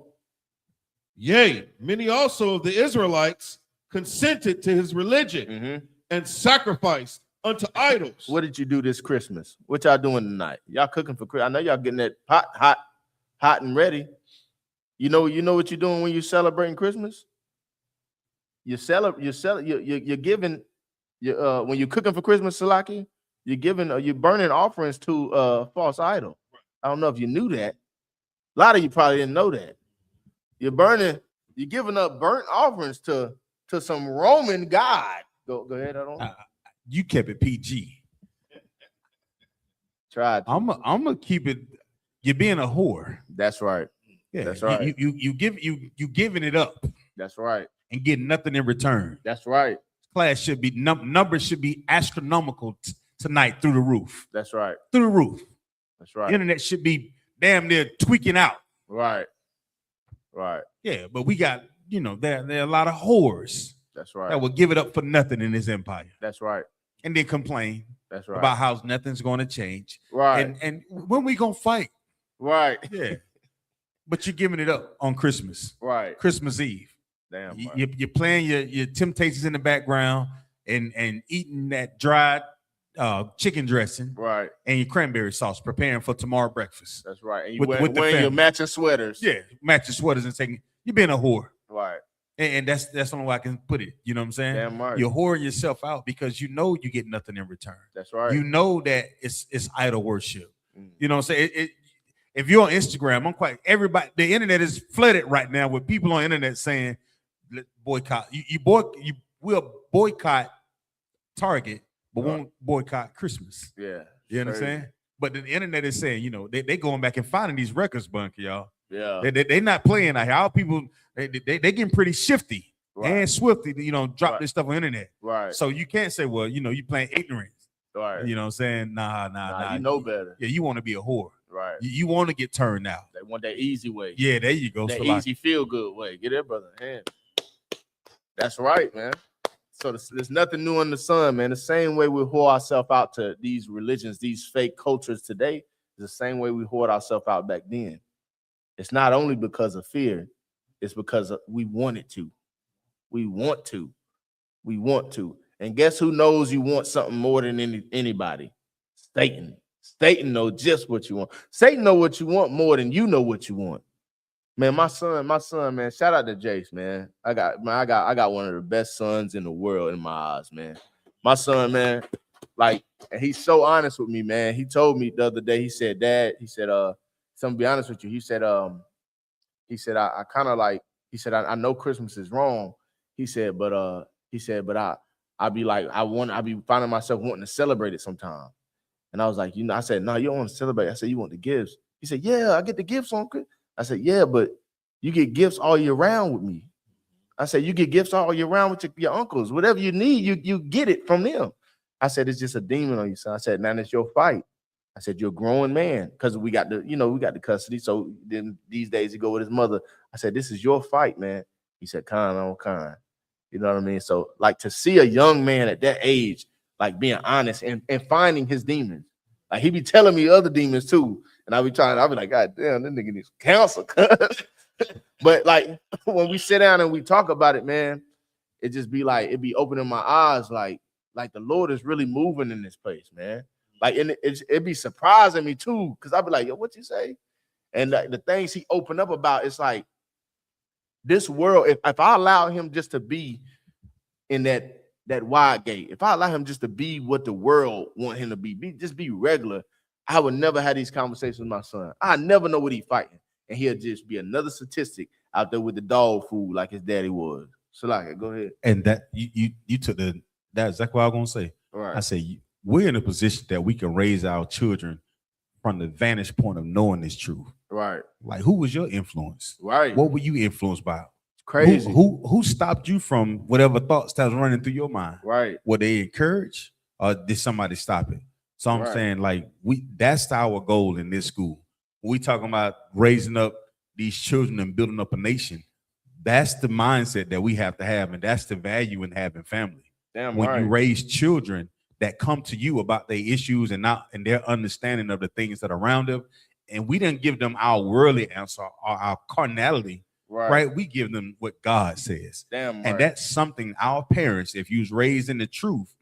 Yea, many also of the Israelites consented to his religion and sacrificed unto idols. What did you do this Christmas? What y'all doing tonight? Y'all cooking for Christmas. I know y'all getting that pot hot and ready. You know what you're doing when you're celebrating Christmas? You're giving when you're cooking for Christmas, Salaki, you're burning offerings to a false idol. I don't know if you knew that. A lot of you probably didn't know that. You're giving up burnt offerings to some Roman god. Go ahead, I don't. You kept it PG. Tried. I'm gonna keep it. You're being a whore. That's right. Yeah, that's right. You giving it up. That's right. And getting nothing in return. That's right. class should be numbers should be astronomical tonight through the roof. That's right. Through the roof. That's right. Internet should be damn near tweaking out. Right. Right. Yeah, but we got, there are a lot of whores. That's right. That will give it up for nothing in this empire. That's right. And then complain. That's right. About how nothing's going to change. Right. And when we going to fight? Right. Yeah. But you're giving it up on Christmas. Right. Christmas Eve. Damn. You're playing your Temptations in the background and eating that dried chicken dressing. Right. And your cranberry sauce, preparing for tomorrow breakfast. That's right. And you wearing your matching sweaters. Yeah, matching sweaters and you're being a whore. Right. And that's the only way I can put it. You know what I'm saying? Damn right. You're whoring yourself out because you know you get nothing in return. That's right. You know that it's idol worship. You know what I'm saying? If you're on Instagram, everybody, the internet is flooded right now with people on the internet saying boycott. You will boycott Target, but won't boycott Christmas. Yeah. You understand? But the internet is saying, they going back and finding these records, Bunker, y'all. Yeah. They not playing out here. Our people, they getting pretty shifty and swifty to, drop this stuff on the internet. Right. So you can't say, well, you playing ignorance. Right. You know what I'm saying? Nah. You know better. Yeah, you want to be a whore. Right. You want to get turned out. They want that easy way. Yeah, there you go. That easy feel good way. Get it, brother. Man. That's right, man. So there's nothing new under the sun, man. The same way we whore ourselves out to these religions, these fake cultures today, is the same way we whored ourselves out back then. It's not only because of fear, it's because we wanted to. We want to. We want to. And guess who knows you want something more than anybody? Satan. Satan knows just what you want. Satan knows what you want more than you know what you want. Man, my son, man. Shout out to Jace, man. I got one of the best sons in the world in my eyes, man. My son, man, and he's so honest with me, man. He told me the other day, he said, Dad, so I'm be honest with you. He said, I kind of I know Christmas is wrong. He said, but I be finding myself wanting to celebrate it sometime. And I was like, I said, no, you don't want to celebrate. I said, you want the gifts. He said, yeah, I get the gifts on Christmas. I said, yeah, but you get gifts all year round with me. I said, you get gifts all year round with your uncles. Whatever you need, you get it from them. I said, it's just a demon on you, son. I said, now it's your fight. I said, you're a growing man, because we got the custody. So then these days he go with his mother. I said, this is your fight, man. He said, kind on kind. You know what I mean? So to see a young man at that age, being honest and finding his demons. He be telling me other demons too. And I'll be like, God damn, this nigga needs counsel. But when we sit down and we talk about it, man, it just be it be opening my eyes, like the Lord is really moving in this place, man. And it be surprising me too, because I'll be like, yo, what you say? And the things he opened up about, it's this world, if I allow him just to be in that wide gate, if I allow him just to be what the world want him to just be regular, I would never have these conversations with my son. I never know what he's fighting. And he'll just be another statistic out there with the dog food like his daddy was. So go ahead. And that you took that's exactly what I was gonna say. Right. I say we're in a position that we can raise our children from the vantage point of knowing this truth. Right. Who was your influence? Right. What were you influenced by? Crazy. Who stopped you from whatever thoughts that was running through your mind? Right. Were they encouraged or did somebody stop it? So I'm saying that's our goal in this school. When we talking about raising up these children and building up a nation, that's the mindset that we have to have, and that's the value in having family. Damn when right. you raise children that come to you about their issues and their understanding of the things that are around them, and we didn't give them our worldly answer or our carnality, right? We give them what God says. Damn right. And that's something our parents, if you was raised in the truth,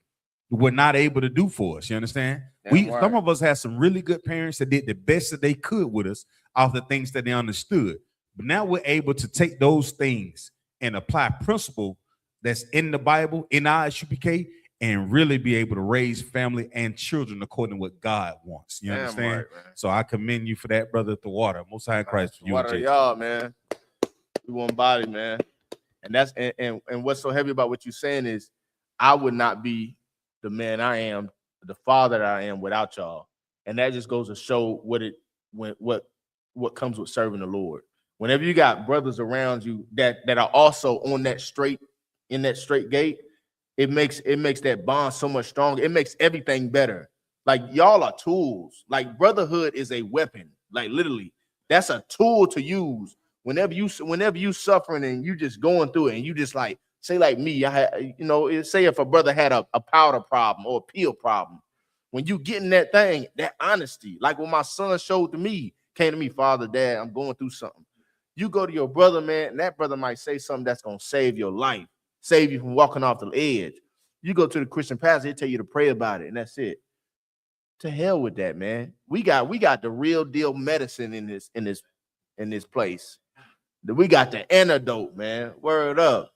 were not able to do for us. You understand? Some of us had some really good parents that did the best that they could with us off the things that they understood. But now we're able to take those things and apply principle that's in the Bible, in I.S.U.P.K, and really be able to raise family and children according to what God wants. You understand? Right, so I commend you for that, brother. The water, Most High in Christ. For you water, y'all, man. We one body, man. And that's and what's so heavy about what you're saying is, I would not be the man I am, the father that I am without y'all. And that just goes to show what comes with serving the Lord. Whenever you got brothers around you that are also on that straight gate, it makes that bond so much stronger. It makes everything better. Like y'all are tools. Like brotherhood is a weapon. Like literally, that's a tool to use whenever you suffering and you just going through it, and you just like say like me, say if a brother had a powder problem or a pill problem, when you getting that thing, that honesty, like what my son showed to me, came to me, Father, Dad, I'm going through something. You go to your brother, man, and that brother might say something that's gonna save your life, save you from walking off the edge. You go to the Christian pastor, he'll tell you to pray about it, and that's it. To hell with that, man. We got the real deal medicine in this place. We got the antidote, man. Word up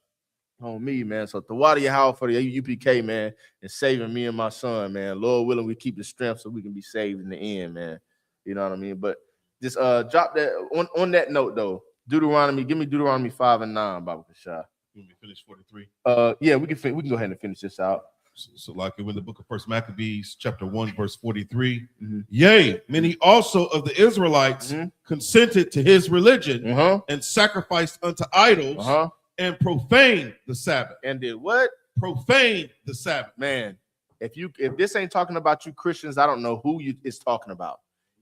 on me, man. So YAHANNA for the I.S.U.P.K, man, and saving me and my son, man. Lord willing, we keep the strength so we can be saved in the end, man. You know what I mean? But just drop that on that note though. Deuteronomy, give me Deuteronomy 5 and 9, Baba Kashah. Let me finish 43. Yeah, we can go ahead and finish this out. So like in the book of First Maccabees, chapter 1, verse 43. Yea, many also of the Israelites consented to his religion and sacrificed unto idols and profaned the Sabbath. And did what? Profaned the Sabbath. Man, if this ain't talking about you Christians, I don't know who it's talking about.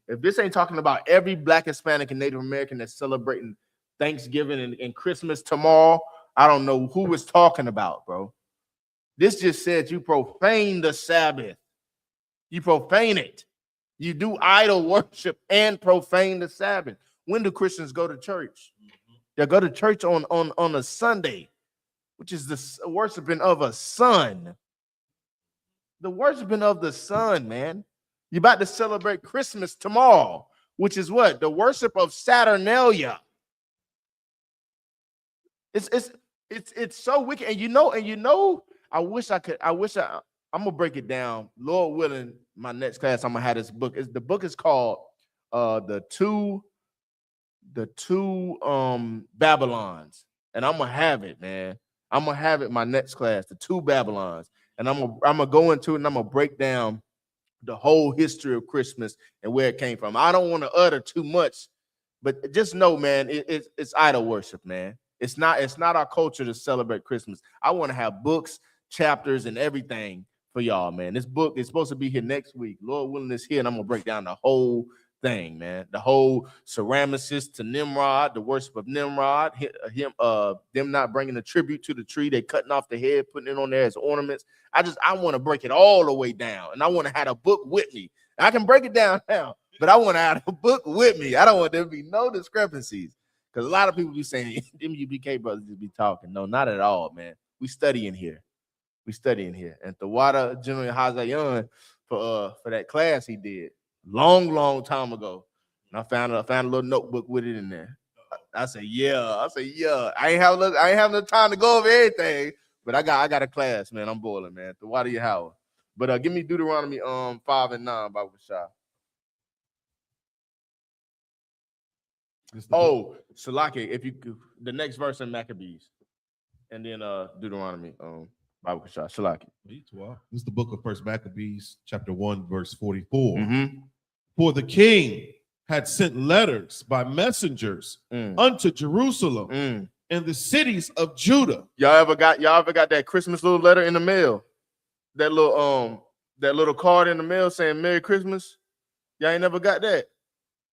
If this ain't talking about every Black, Hispanic, and Native American that's celebrating Thanksgiving and Christmas tomorrow, I don't know who it's talking about, bro. This just said you profane the Sabbath. You profane it. You do idol worship and profane the Sabbath. When do Christians go to church? They go to church on a Sunday, which is the worshiping of a sun. The worshiping of the sun, man. You're about to celebrate Christmas tomorrow, which is what? The worship of Saturnalia. It's so wicked. And you know, I'm gonna break it down. Lord willing, my next class, I'm gonna have this book. The book is called the two Babylons. And I'm gonna have it, man. I'm gonna have it my next class, the two Babylons. And I'm gonna go into it and I'm gonna break down the whole history of Christmas and where it came from. I don't want to utter too much, but just know, man, it's idol worship, man. It's not our culture to celebrate Christmas. I want to have books, chapters, and everything for y'all, man. This book is supposed to be here next week. Lord willing, it's here, and I'm gonna break down the whole thing, man. The whole Ceramicist to Nimrod, the worship of Nimrod, them not bringing the tribute to the tree, they cutting off the head, putting it on there as ornaments. I want to break it all the way down, and I want to have a book with me. I can break it down now, but I want to have a book with me. I don't want there to be no discrepancies, because a lot of people be saying them UPK brothers just be talking. No, not at all, man. We studying here. And Tawada General Hazayan for that class he did long time ago, and I found a little notebook with it in there. I say yeah. I ain't have no time to go over everything, but I got a class, man. I'm boiling, man. Tawada YAHANNA. But give me Deuteronomy 5 and 9, Baba Shah. Oh, Salaki, if you the next verse in Maccabees, and then Deuteronomy Baba Shah. Salaki. This is the book of First Maccabees, chapter 1, verse 44. For the king had sent letters by messengers unto Jerusalem and the cities of Judah. Y'all ever got that Christmas little letter in the mail? That little card in the mail saying Merry Christmas? Y'all ain't never got that?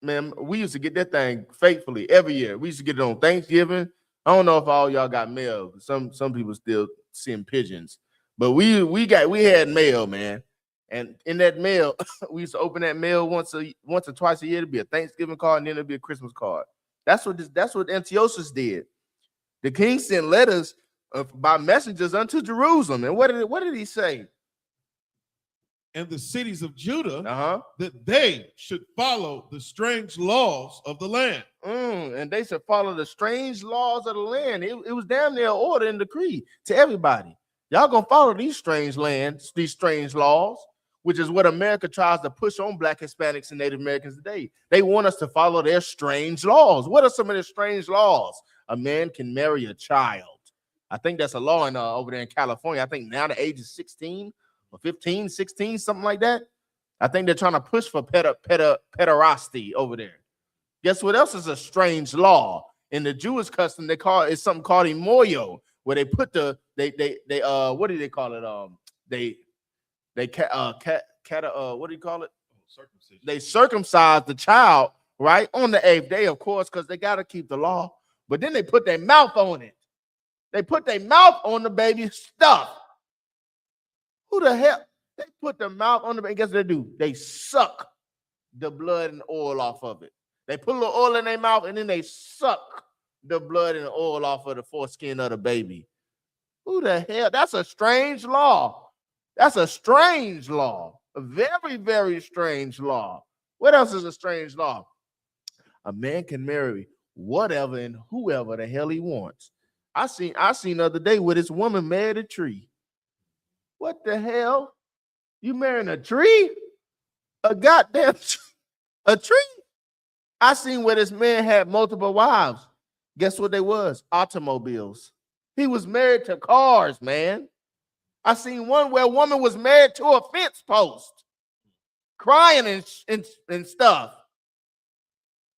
Man, we used to get that thing faithfully every year. We used to get it on Thanksgiving. I don't know if all y'all got mail. Some people still send pigeons, but we had mail, man. And in that mail, we used to open that mail once or twice a year. It'd be a Thanksgiving card, and then it'd be a Christmas card. That's what Antiochus did. The king sent letters by messengers unto Jerusalem. And what did he say? And the cities of Judah, that they should follow the strange laws of the land. And they should follow the strange laws of the land. It was damn near order and decree to everybody. Y'all gonna follow these strange laws, which is what America tries to push on Black, Hispanics, and Native Americans today. They want us to follow their strange laws. What are some of their strange laws? A man can marry a child. I think that's a law over there in California. I think now the age is 16 or 15, 16, something like that. I think they're trying to push for pederasty over there. Guess what else is a strange law? In the Jewish custom, it's something called imoyo, where they put they what do they call it? What do you call it? Circumcision. They circumcised the child, right, on the 8th day, of course, because they got to keep the law. But then they put their mouth on it. They put their mouth on the baby's stuff. Who the hell? They put their mouth on the baby. Guess what they do? They suck the blood and oil off of it. They put a little oil in their mouth and then they suck the blood and oil off of the foreskin of the baby. Who the hell? That's a strange law. That's a strange law. A very, very strange law. What else is a strange law? A man can marry whatever and whoever the hell he wants. I seen the other day where this woman married a tree. What the hell? You marrying a tree? A goddamn a tree? I seen where this man had multiple wives. Guess what they was? Automobiles. He was married to cars, man. I seen one where a woman was married to a fence post, crying and stuff.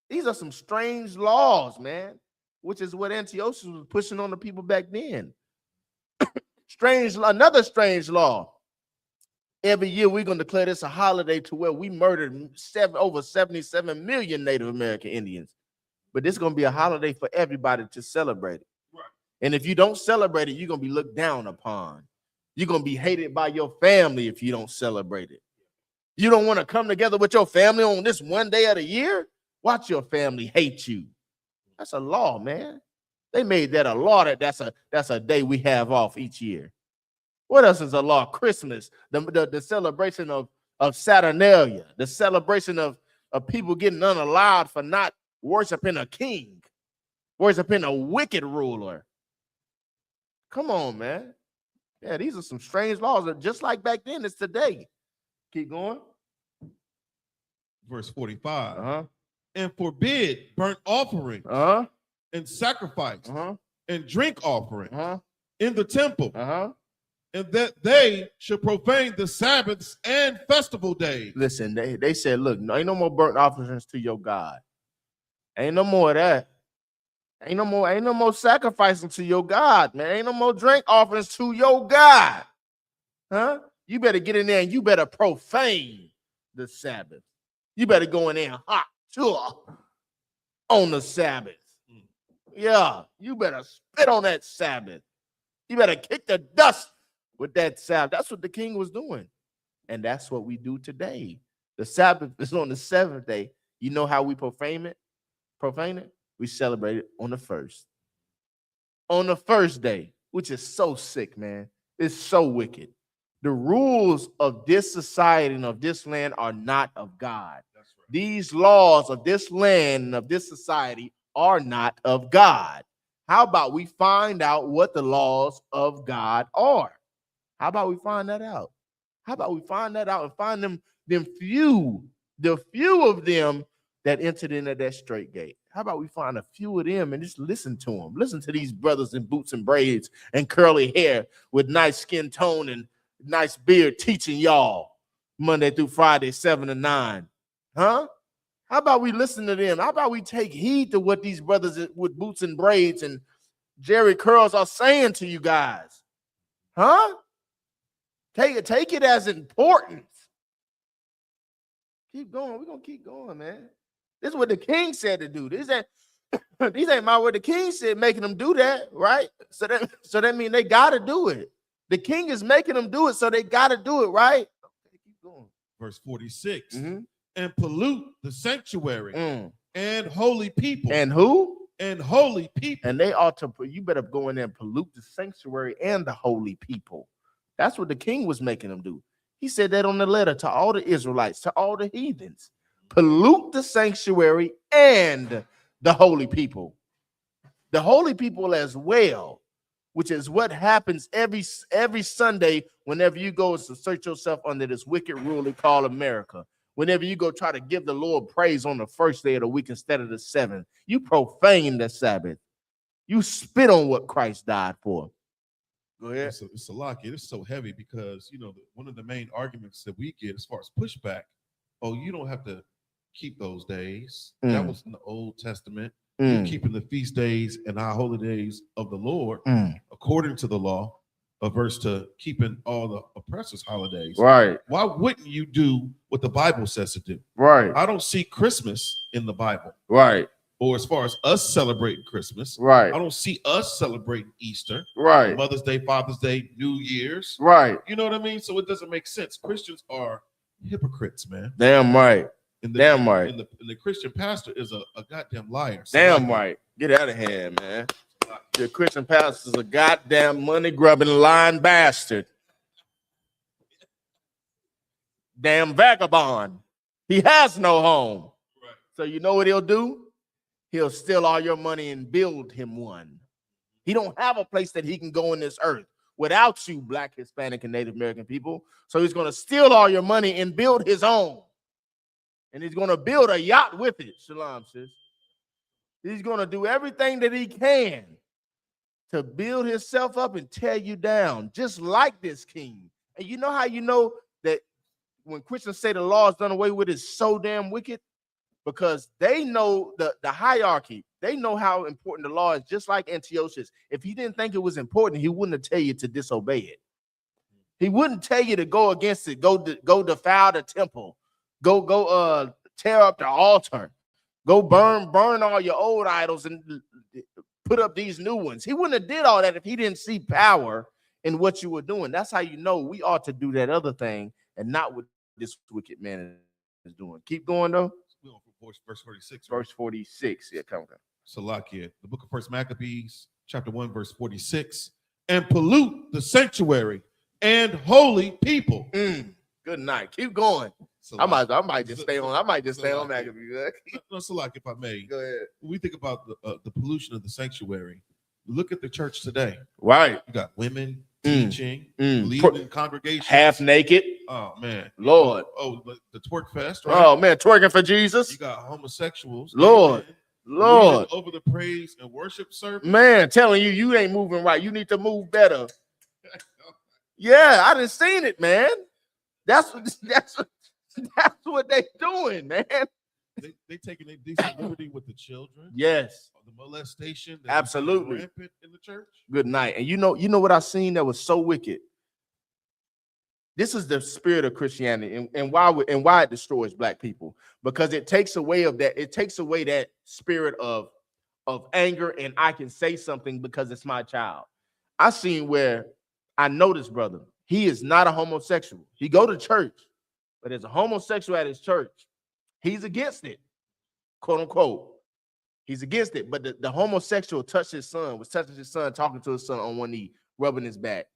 These are some strange laws, man, which is what Antiochus was pushing on the people back then. Another strange law. Every year we're going to declare this a holiday to where we murdered over 77 million Native American Indians. But this is going to be a holiday for everybody to celebrate it. Right. And if you don't celebrate it, you're going to be looked down upon. You're going to be hated by your family if you don't celebrate it. You don't want to come together with your family on this one day of the year? Watch your family hate you. That's a law, man. They made that a law that's a day we have off each year. What else is a law? Christmas, the celebration of Saturnalia, the celebration of people getting unallowed for not worshiping a king, worshiping a wicked ruler. Come on, man. Yeah, these are some strange laws. Just like back then, it's today. Keep going. Verse 45. And forbid burnt offerings and sacrifice and drink offering in the temple. And that they should profane the Sabbaths and festival days. Listen, they said, look, ain't no more burnt offerings to your God. Ain't no more of that. Ain't no more sacrificing to your God, man. Ain't no more drink offerings to your God. Huh? You better get in there and you better profane the Sabbath. You better go in there and hot on the Sabbath. Yeah, you better spit on that Sabbath. You better kick the dust with that Sabbath. That's what the king was doing. And that's what we do today. The Sabbath is on the 7th day. You know how we profane it? We celebrate it on the 1st. On the 1st day, which is so sick, man. It's so wicked. The rules of this society and of this land are not of God. That's right. These laws of this land and of this society are not of God. How about we find out what the laws of God are? How about we find that out? How about we find that out and find the few of them that entered into that straight gate? How about we find a few of them and just listen to them? Listen to these brothers in boots and braids and curly hair with nice skin tone and nice beard teaching y'all Monday through Friday, 7 to 9. Huh? How about we listen to them? How about we take heed to what these brothers with boots and braids and Jerry curls are saying to you guys? Huh? Take it as important. Keep going. We're going to keep going, man. This is what the king said to do. These ain't my word. The king said making them do that, right? So that means they got to do it. The king is making them do it, so they got to do it, right? Okay, keep going. Verse 46. And pollute the sanctuary and holy people. And who? And holy people. And they ought to, you better go in there and pollute the sanctuary and the holy people. That's what the king was making them do. He said that on the letter to all the Israelites, to all the heathens. Pollute the sanctuary and the holy people. The holy people as well, which is what happens every Sunday whenever you go to search yourself under this wicked rule they call America. Whenever you go try to give the Lord praise on the 1st day of the week instead of the 7th, you profane the Sabbath. You spit on what Christ died for. Go ahead. It's a lot. It's so heavy because, one of the main arguments that we get as far as pushback, you don't have to keep those days. That was in the Old Testament. you're keeping the feast days and our holy days of the Lord according to the law, averse to keeping all the oppressors' holidays. Right. Why wouldn't you do what the Bible says to do? Right. I don't see Christmas in the Bible. Right. Or as far as us celebrating Christmas. Right. I don't see us celebrating Easter. Right. Mother's Day, Father's Day, New Year's. Right. You know what I mean? So it doesn't make sense. Christians are hypocrites, man. Damn right. And Damn right. And the Christian pastor is a goddamn liar. So Damn right. Get out of here, man. The Christian pastor is a goddamn money grubbing lying bastard. Damn vagabond. He has no home. Right. So you know what he'll do? He'll steal all your money and build him one. He don't have a place that he can go in this earth without you, Black, Hispanic, and Native American people. So he's going to steal all your money and build his own. And he's going to build a yacht with it. Shalom, sis. He's going to do everything that he can to build himself up and tear you down, just like this king. And you know how you know that when Christians say the law is done away with, it's so damn wicked? Because they know the hierarchy. They know how important the law is, just like Antiochus. If he didn't think it was important, he wouldn't have tell you to disobey it. He wouldn't tell you to go against it, go defile the temple, go tear up the altar, go burn all your old idols and put up these new ones. He wouldn't have did all that if he didn't see power in what you were doing. That's how you know we ought to do that other thing and not what this wicked man is doing. Keep going though. Verse 46. Right? Verse 46. Yeah, come on. Salakia. The book of First Maccabees, chapter 1, verse 46. And pollute the sanctuary and holy people. Good night. Keep going. I might just stay on. I might just stay on Maccabees. No, Salakia, if I may. Go ahead. When we think about the pollution of the sanctuary, look at the church today. Right. You got women teaching, leading in congregations. Half naked. Oh, man. Lord. Oh, the twerk fest, right? Oh, man. Twerking for Jesus. You got homosexuals. Lord. Lord. Over the praise and worship service. Man, telling you ain't moving right. You need to move better. Yeah, I done seen it, man. That's what they doing, man. They taking a decent liberty with the children. Yes. The molestation. Absolutely. Rampant in the church. Good night. And you know what I seen that was so wicked. This is the spirit of Christianity, and why it destroys Black people, because it takes away that spirit of anger, and I can say something because it's my child. I seen where I know this brother. He is not a homosexual. He go to church, but as a homosexual at his church, he's against it, quote unquote. He's against it. But the homosexual touched his son, was touching his son, talking to his son on one knee, rubbing his back.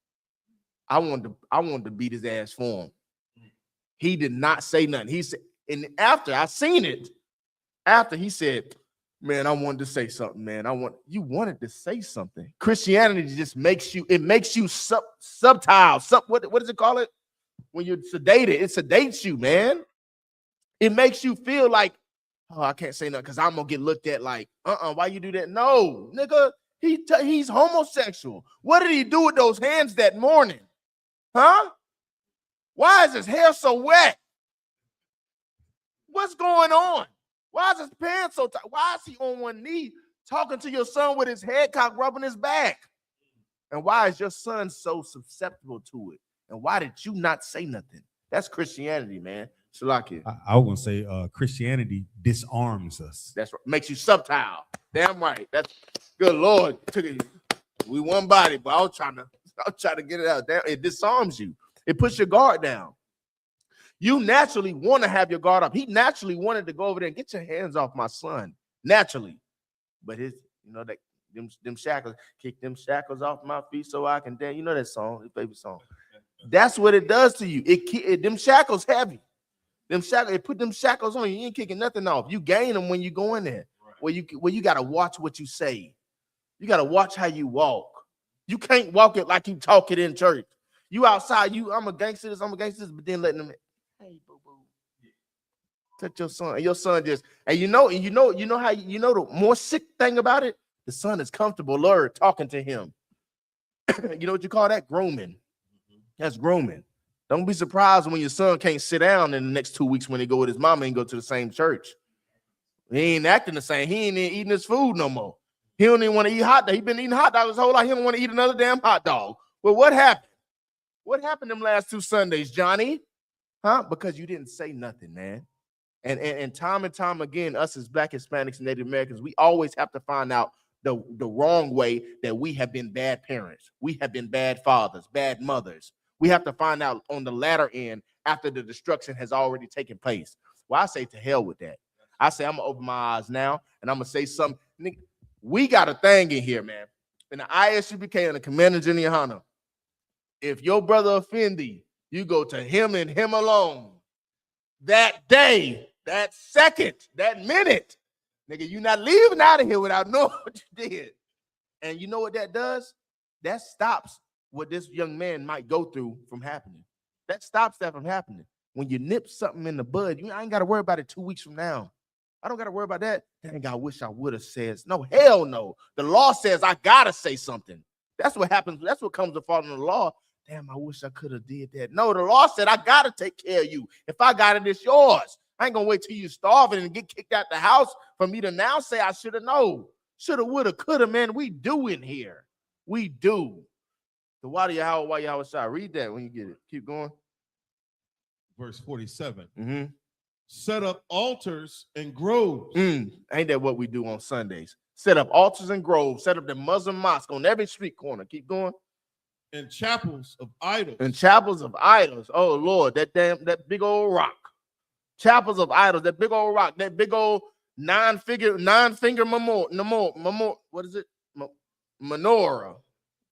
I wanted to beat his ass for him. He did not say nothing. He said, and after I seen it, after he said, man, I wanted to say something, man. You wanted to say something. Christianity just makes you subtile. What does it call it? When you're sedated, it sedates you, man. It makes you feel like, oh, I can't say nothing because I'm gonna get looked at like, why you do that? No, nigga, he's homosexual. What did he do with those hands that morning? Huh? Why is his hair so wet? What's going on? Why is his pants so tight? Why is he on one knee talking to your son with his head cocked, rubbing his back? And why is your son so susceptible to it? And why did you not say nothing? That's Christianity, man. Shalaki. I was gonna say Christianity disarms us. That's right. Makes you subtile. Damn right. That's good. Lord, we one body, but I was trying to get it out. It disarms you. It puts your guard down. You naturally want to have your guard up. He naturally wanted to go over there and get your hands off my son. Naturally. But them shackles, kick them shackles off my feet so I can dance. You know that song, his favorite song. That's what it does to you. Them shackles heavy. It put them shackles on you. You ain't kicking nothing off. You gain them when you go in there. Right. Where you gotta watch what you say. You gotta watch how you walk. You can't walk it like you talk it in church. You outside, I'm a gangster, but then letting them, hey, boo boo. Touch your son. And your son just, and you know the more sick thing about it, the son is comfortable, Lord, talking to him. You know what you call that? Grooming. That's grooming. Don't be surprised when your son can't sit down in the next 2 weeks when he go with his mama and go to the same church. He ain't acting the same. He ain't even eating his food no more. He don't even want to eat hot dog. He been eating hot dogs his whole life. He don't want to eat another damn hot dog. Well, what happened? What happened them last 2 Sundays, Johnny? Huh? Because you didn't say nothing, man. And time again, us as Black, Hispanics, and Native Americans, we always have to find out the wrong way that we have been bad parents. We have been bad fathers, bad mothers. We have to find out on the latter end after the destruction has already taken place. Well, I say to hell with that. I say I'm going to open my eyes now, and I'm going to say something. We got a thing in here, man. In the I.S.U.P.K. and the Commander General YAHANNA, if your brother offend thee, you go to him and him alone. That day, that second, that minute, nigga, you not leaving out of here without knowing what you did. And you know what that does? That stops what this young man might go through from happening. That stops that from happening. When you nip something in the bud, I ain't got to worry about it 2 weeks from now. I don't got to worry about that. Dang, I wish I would have said. No, hell no. The law says I got to say something. That's what happens. That's what comes to following the law. Damn, I wish I could have did that. No, the law said I got to take care of you. If I got it, it's yours. I ain't going to wait till you starving and get kicked out the house for me to now say I should have known. Shoulda, woulda, coulda, man. We do in here. We do. The why Yahweh Shai. Read that when you get it. Keep going. Verse 47. Mm-hmm. Set up altars and groves. Ain't that what we do on Sundays? Set up altars and groves. Set up the Muslim mosque on every street corner. Keep going. And chapels of idols. And chapels of idols. Oh Lord, that big old rock. Chapels of idols. That big old rock. That big old nine-finger what is it? Menorah.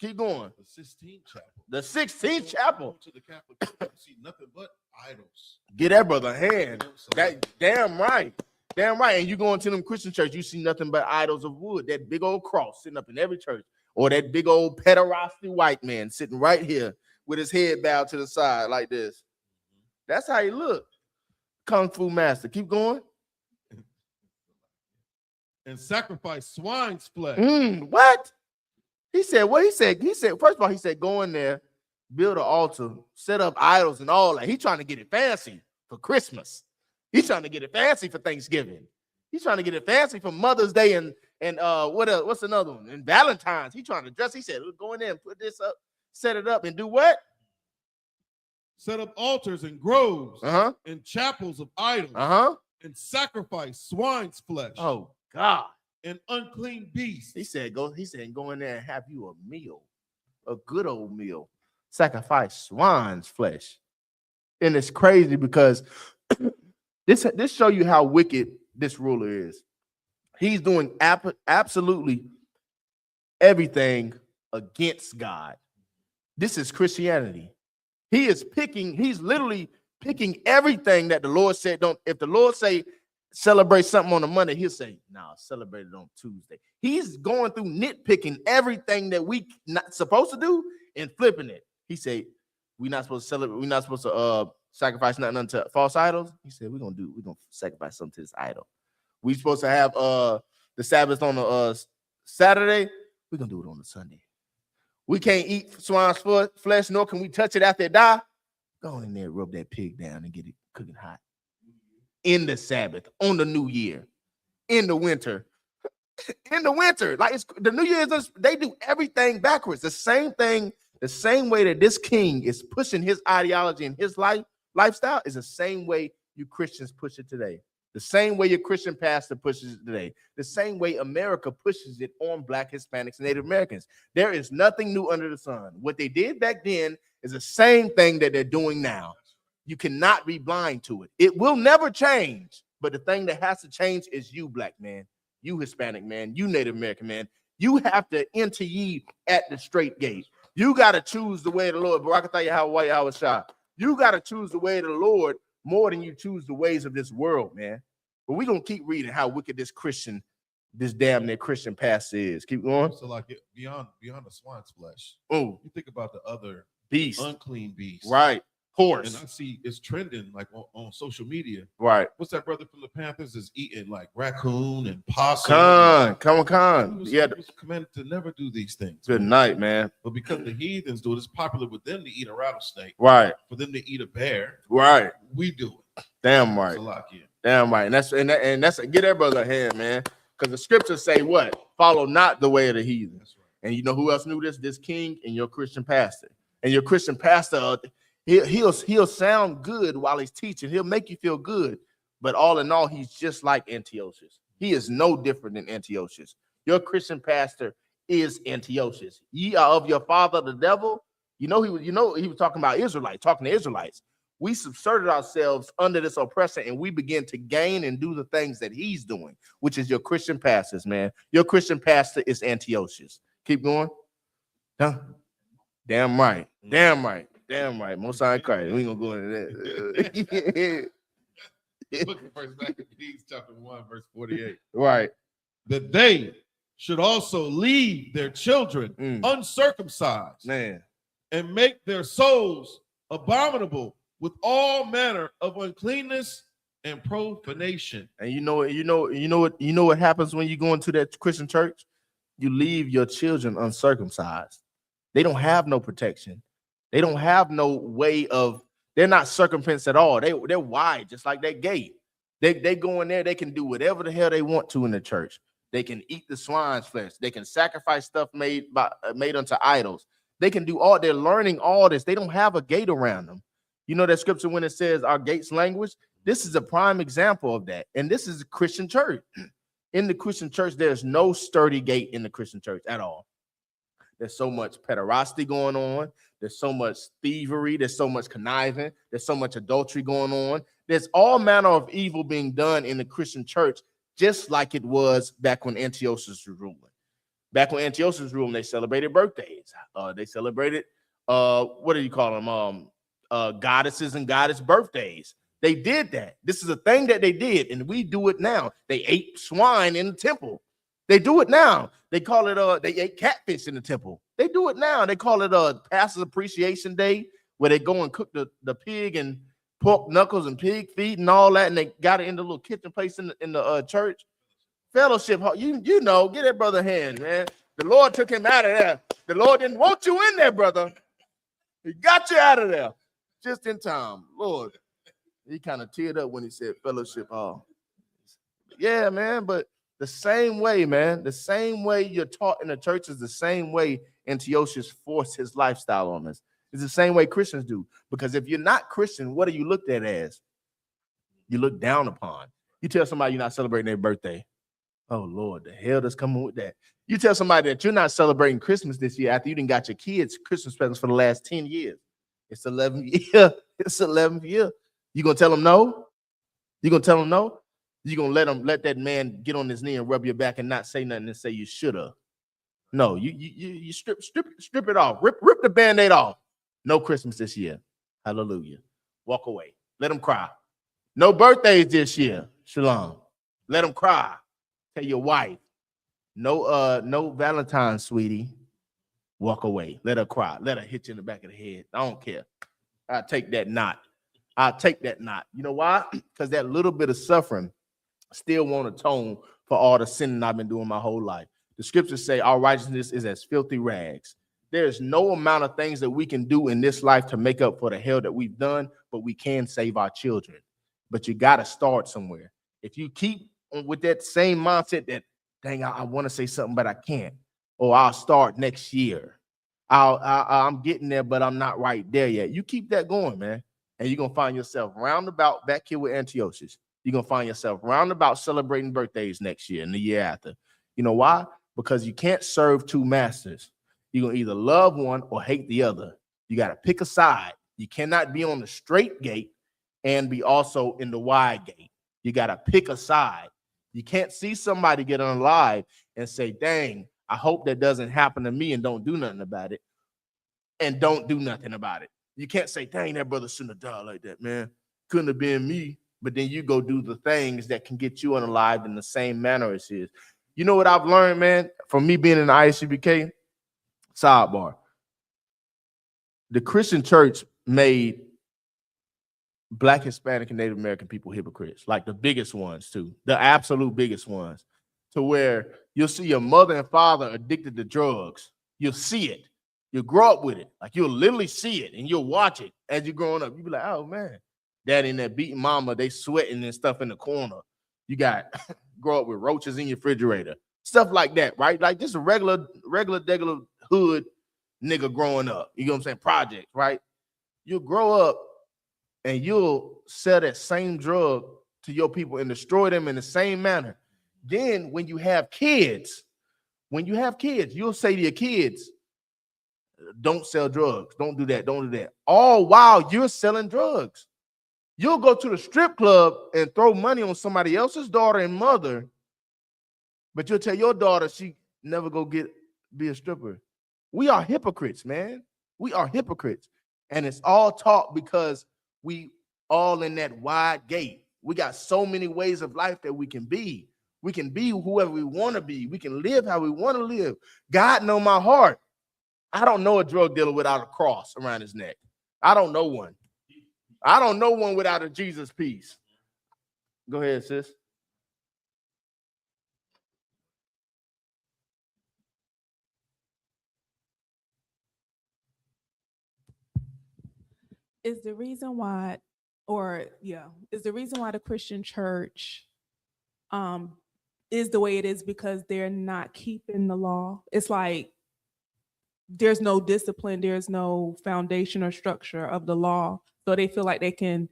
Keep going. The 16th chapel. The 16th chapel. To the Catholic Church, you see nothing but idols. Get that brother a hand. That damn right. Damn right. And you go into them Christian church, you see nothing but idols of wood. That big old cross sitting up in every church. Or that big old pederasty white man sitting right here with his head bowed to the side like this. That's how he look. Kung Fu master. Keep going. And sacrifice swine's flesh. What? He said, what he said, first of all, he said, go in there, build an altar, set up idols and all that. He's trying to get it fancy for Christmas. He's trying to get it fancy for Thanksgiving. He's trying to get it fancy for Mother's Day and what else? What's another one? And Valentine's. He's trying to dress. He said, go in there and put this up, set it up, and do what? Set up altars and groves and chapels of idols and sacrifice swine's flesh. Oh God. And unclean beasts. He said, go in there and have you a meal, a good old meal. Sacrifice swine's flesh. And it's crazy because this show you how wicked this ruler is. He's doing absolutely everything against God. This is Christianity. He's literally picking everything that the Lord said. If the Lord say celebrate something on a Monday, he'll say, nah, celebrate it on Tuesday. He's going through nitpicking everything that we not supposed to do and flipping it. He said, we're not supposed to celebrate, we're not supposed to sacrifice nothing unto false idols. He said, we're gonna sacrifice something to this idol. We're supposed to have the Sabbath on a Saturday. We're gonna do it on a Sunday. We can't eat swine's flesh, nor can we touch it after it die. Go in there, rub that pig down and get it cooking hot. In the Sabbath, on the New Year, in the winter. In the winter, like it's the New Year's, they do everything backwards. The same thing, the same way that this king is pushing his ideology and his lifestyle is the same way you Christians push it today. The same way your Christian pastor pushes it today. The same way America pushes it on Black, Hispanics, and Native Americans. There is nothing new under the sun. What they did back then is the same thing that they're doing now. You cannot be blind to it. It will never change. But the thing that has to change is you, Black man, you Hispanic man, you Native American man. You have to enter ye at the straight gate. You got to choose the way of the Lord. Barakatah Yahweh Yahweh Shah. You got to choose the way of the Lord more than you choose the ways of this world, man. But we're going to keep reading how wicked this damn near Christian pastor is. Keep going. So like beyond the swine's flesh. Oh, you think about the other beast, unclean beast. Right. Horse. And I see it's trending like on social media. Right. What's that brother from the Panthers is eating like raccoon and possum? Con. Yeah. He was commanded to never do these things. Good night, man. But because the heathens do it, it's popular with them to eat a rattlesnake. Right. For them to eat a bear. Right. We do it. Damn right. Salakia. Damn right. And that's get that brother a hand, man. Because the scriptures say what? Follow not the way of the heathen. That's right. And you know who else knew this? This king and your Christian pastor. And your Christian pastor, he'll sound good while he's teaching. He'll make you feel good. But all in all, he's just like Antiochus. He is no different than Antiochus. Your Christian pastor is Antiochus. Ye are of your father the devil. He was talking about Israelites, talking to Israelites. We subserted ourselves under this oppressor, and we begin to gain and do the things that he's doing, which is your Christian pastors, man. Your Christian pastor is Antiochus. Keep going. Huh? Damn right. Damn right. Damn right. Most High Christ. We ain't gonna go into that. Look at 1 Kings chapter 1, verse 48. Right. That they should also leave their children uncircumcised, Man. and make their souls abominable with all manner of uncleanness and profanation. And you know what happens when you go into that Christian church? You leave your children uncircumcised. They don't have no protection. They don't have no way of, they're not circumferenced at all. They're wide, just like that gate. They go in there, they can do whatever the hell they want to in the church. They can eat the swine's flesh. They can sacrifice stuff made unto idols. They can do all, they're learning all this. They don't have a gate around them. You know that scripture when it says our gates language? This is a prime example of that. And this is a Christian church. In the Christian church, there's no sturdy gate in the Christian church at all. There's so much pederasty going on. There's so much thievery. There's so much conniving. There's so much adultery going on. There's all manner of evil being done in the Christian church, just like it was back when Antiochus was ruling. Back when Antiochus was ruling, they celebrated birthdays. They celebrated, what do you call them? Goddesses and goddess birthdays. They did that. This is a thing that they did, and we do it now. They ate swine in the temple. They do it now. They call it, they ate catfish in the temple. They do it now. They call it a Pastor's Appreciation Day, where they go and cook the pig and pork knuckles and pig feet and all that, and they got it in the little kitchen place in the church. Fellowship, you know, get that brother a hand, man. The Lord took him out of there. The Lord didn't want you in there, brother. He got you out of there just in time. Lord, he kind of teared up when he said fellowship hall. Yeah, man, but the same way, man, the same way you're taught in the church is the same way Antiochus forced his lifestyle on us. It's the same way Christians do. Because if you're not Christian, what are you looked at as? You look down upon. You tell somebody you're not celebrating their birthday. Oh, Lord, the hell that's coming with that? You tell somebody that you're not celebrating Christmas this year after you didn't got your kids Christmas presents for the last 10 years. It's 11th year. It's 11th year. You gonna tell them no? You gonna tell them no? You gonna let that man get on his knee and rub your back and not say nothing and say you should have? No, you strip it off. Rip the Band-Aid off. No Christmas this year. Hallelujah. Walk away. Let them cry. No birthdays this year. Shalom. Let them cry. Tell your wife. No Valentine's, sweetie. Walk away. Let her cry. Let her hit you in the back of the head. I don't care. I'll take that knot. You know why? Because that little bit of suffering still won't atone for all the sinning I've been doing my whole life. The scriptures say our righteousness is as filthy rags. There's no amount of things that we can do in this life to make up for the hell that we've done, but we can save our children. But you got to start somewhere. If you keep with that same mindset that, dang, I want to say something, but I can't, or I'll start next year. I'm getting there, but I'm not right there yet. You keep that going, man. And you're going to find yourself roundabout back here with Antiochus. You're going to find yourself roundabout celebrating birthdays next year and the year after. You know why? Because you can't serve two masters. You're going to either love one or hate the other. You got to pick a side. You cannot be on the straight gate and be also in the wide gate. You got to pick a side. You can't see somebody get unalive and say, dang, I hope that doesn't happen to me and don't do nothing about it. And don't do nothing about it. You can't say, dang, that brother shouldn't have died like that, man. Couldn't have been me. But then you go do the things that can get you unalived in the same manner as his. You know what I've learned, man, from me being in the I.S.U.P.K? Sidebar. The Christian church made Black, Hispanic, and Native American people hypocrites, like the biggest ones, too. The absolute biggest ones, to where you'll see your mother and father addicted to drugs. You'll see it. You'll grow up with it. Like you'll literally see it and you'll watch it as you're growing up. You'll be like, oh, man, Daddy and that beating mama, they sweating and stuff in the corner. You got grow up with roaches in your refrigerator, stuff like that, right? Like just a regular hood nigga growing up. You know what I'm saying? Project, right? You'll grow up and you'll sell that same drug to your people and destroy them in the same manner. Then when you have kids, you'll say to your kids, don't sell drugs, don't do that. All while you're selling drugs. You'll go to the strip club and throw money on somebody else's daughter and mother, but you'll tell your daughter she never go be a stripper. We are hypocrites, man. We are hypocrites. And it's all taught because we all in that wide gate. We got so many ways of life that we can be. We can be whoever we want to be. We can live how we want to live. God know my heart. I don't know a drug dealer without a cross around his neck. I don't know one. I don't know one without a Jesus piece. Go ahead, sis. Is the reason why the Christian church is the way it is because they're not keeping the law? It's like there's no discipline, there's no foundation or structure of the law. So they feel like they can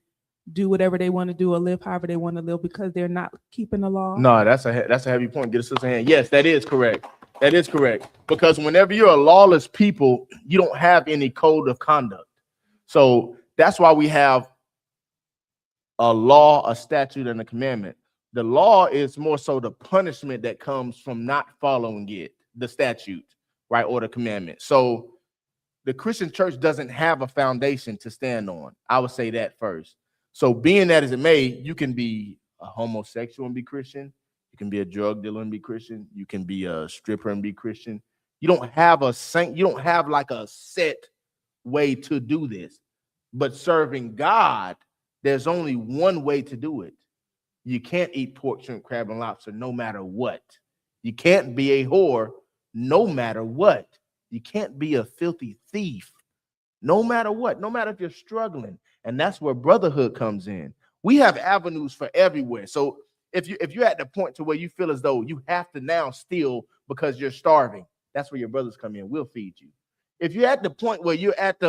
do whatever they want to do or live however they want to live because they're not keeping the law. No, that's a heavy point. Get a sister hand. Yes, that is correct. That is correct. Because whenever you're a lawless people, you don't have any code of conduct. So that's why we have a law, a statute, and a commandment. The law is more so the punishment that comes from not following it, the statute, right, or the commandment. So the Christian church doesn't have a foundation to stand on. I would say that first. So being that as it may, you can be a homosexual and be Christian. You can be a drug dealer and be Christian. You can be a stripper and be Christian. You don't have like a set way to do this. But serving God, there's only one way to do it. You can't eat pork, shrimp, crab, and lobster no matter what. You can't be a whore no matter what. You can't be a filthy thief no matter what, no matter if you're struggling. And that's where brotherhood comes in. We have avenues for everywhere. So if you're at the point to where you feel as though you have to now steal because you're starving, that's where your brothers come in. We'll feed you. If you're at the point where you're at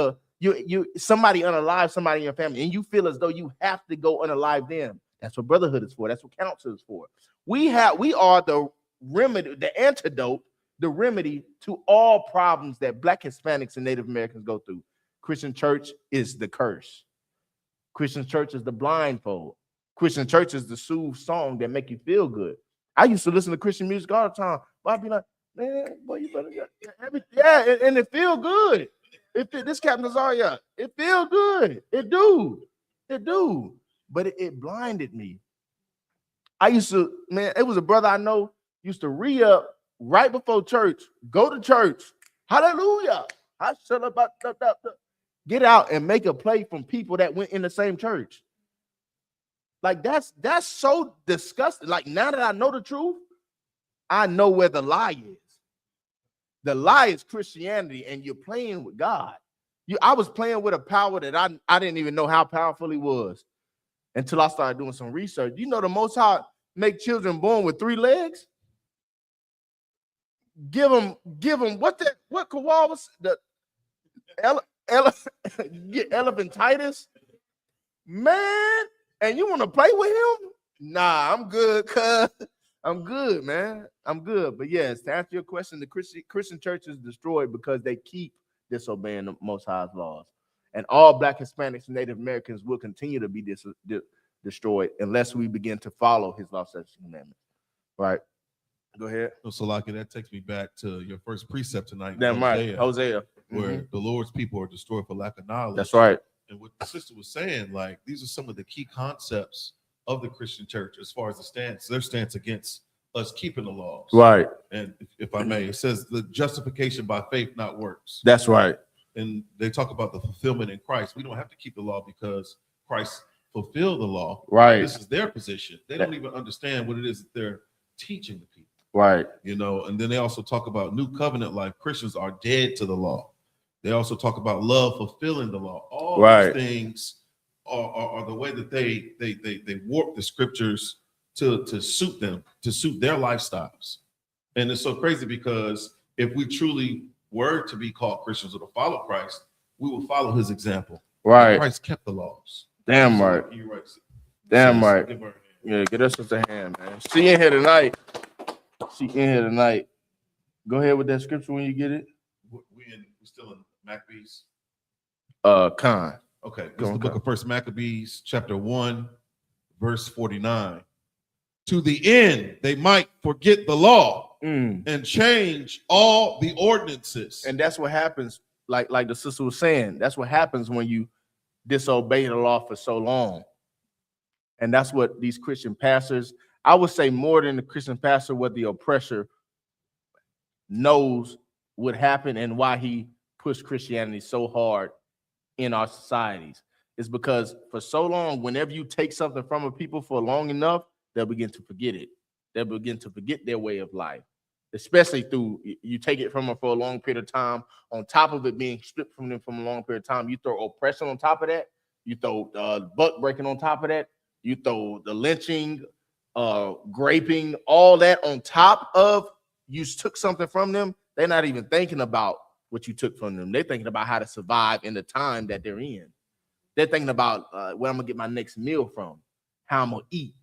somebody unalive somebody in your family and you feel as though you have to go unalive them, that's what brotherhood is for. That's what counsel is for. We are the remedy, the antidote, the remedy to all problems that Black, Hispanics, and Native Americans go through. Christian church is the curse. Christian church is the blindfold. Christian church is the soothe song that make you feel good. I used to listen to Christian music all the time. But I'd be like, man, boy, you better get and it feel good. This Captain Azaria, it feel good. It do. But it blinded me. It was a brother I know used to re-up right before church, go to church, hallelujah, get out and make a play from people that went in the same church. Like that's so disgusting. Like now that I know the truth, I know where the lie is. The lie is Christianity, and you're playing with God. I was playing with a power that I didn't even know how powerful he was until I started doing some research. You know, the Most High make children born with 3 legs. Give them what Kawal was the elephantitis, man. And you want to play with him? Nah, I'm good, cuz. I'm good, man. I'm good. But yes, to answer your question, the Christian church is destroyed because they keep disobeying the Most High's laws. And all Black, Hispanics, and Native Americans will continue to be destroyed unless we begin to follow his law, statutes, and commandments. Right? Go ahead. So, Salaki, that takes me back to your first precept tonight. Damn right, Hosea. Where the Lord's people are destroyed for lack of knowledge. That's right. And what the sister was saying, like, these are some of the key concepts of the Christian church as far as their stance against us keeping the laws. Right. And if I may, it says the justification by faith, not works. That's right. And they talk about the fulfillment in Christ. We don't have to keep the law because Christ fulfilled the law. Right. This is their position. They don't even understand what it is that they're teaching the people. Right. You know, and then they also talk about new covenant life. Christians are dead to the law. They also talk about love fulfilling the law. All these things or the way that they warp the scriptures to suit them, to suit their lifestyles. And it's so crazy because if we truly were to be called Christians or to follow Christ, we will follow his example. Right. Christ kept the laws. Damn So, right. you're right. Damn Sis, right. give her a hand. Yeah, get us a hand, man. She in here tonight. She in here tonight. Go ahead with that scripture when you get it. We still in Maccabees. Con. Okay, this is the book of First Maccabees, chapter 1, verse 49. To the end they might forget the law and change all the ordinances. And that's what happens, like the sister was saying, that's what happens when you disobey the law for so long. And that's what these Christian pastors, I would say more than the Christian pastor, what the oppressor knows would happen and why he pushed Christianity so hard in our societies is because for so long, whenever you take something from a people for long enough, they'll begin to forget it. They'll begin to forget their way of life, especially through you take it from them for a long period of time. On top of it being stripped from them from a long period of time, you throw oppression on top of that. You throw buck breaking on top of that. You throw the lynching, graping, all that on top of you took something from them. They're not even thinking about what you took from them. They're thinking about how to survive in the time that they're in. They're thinking about where I'm gonna get my next meal from, how I'm gonna eat.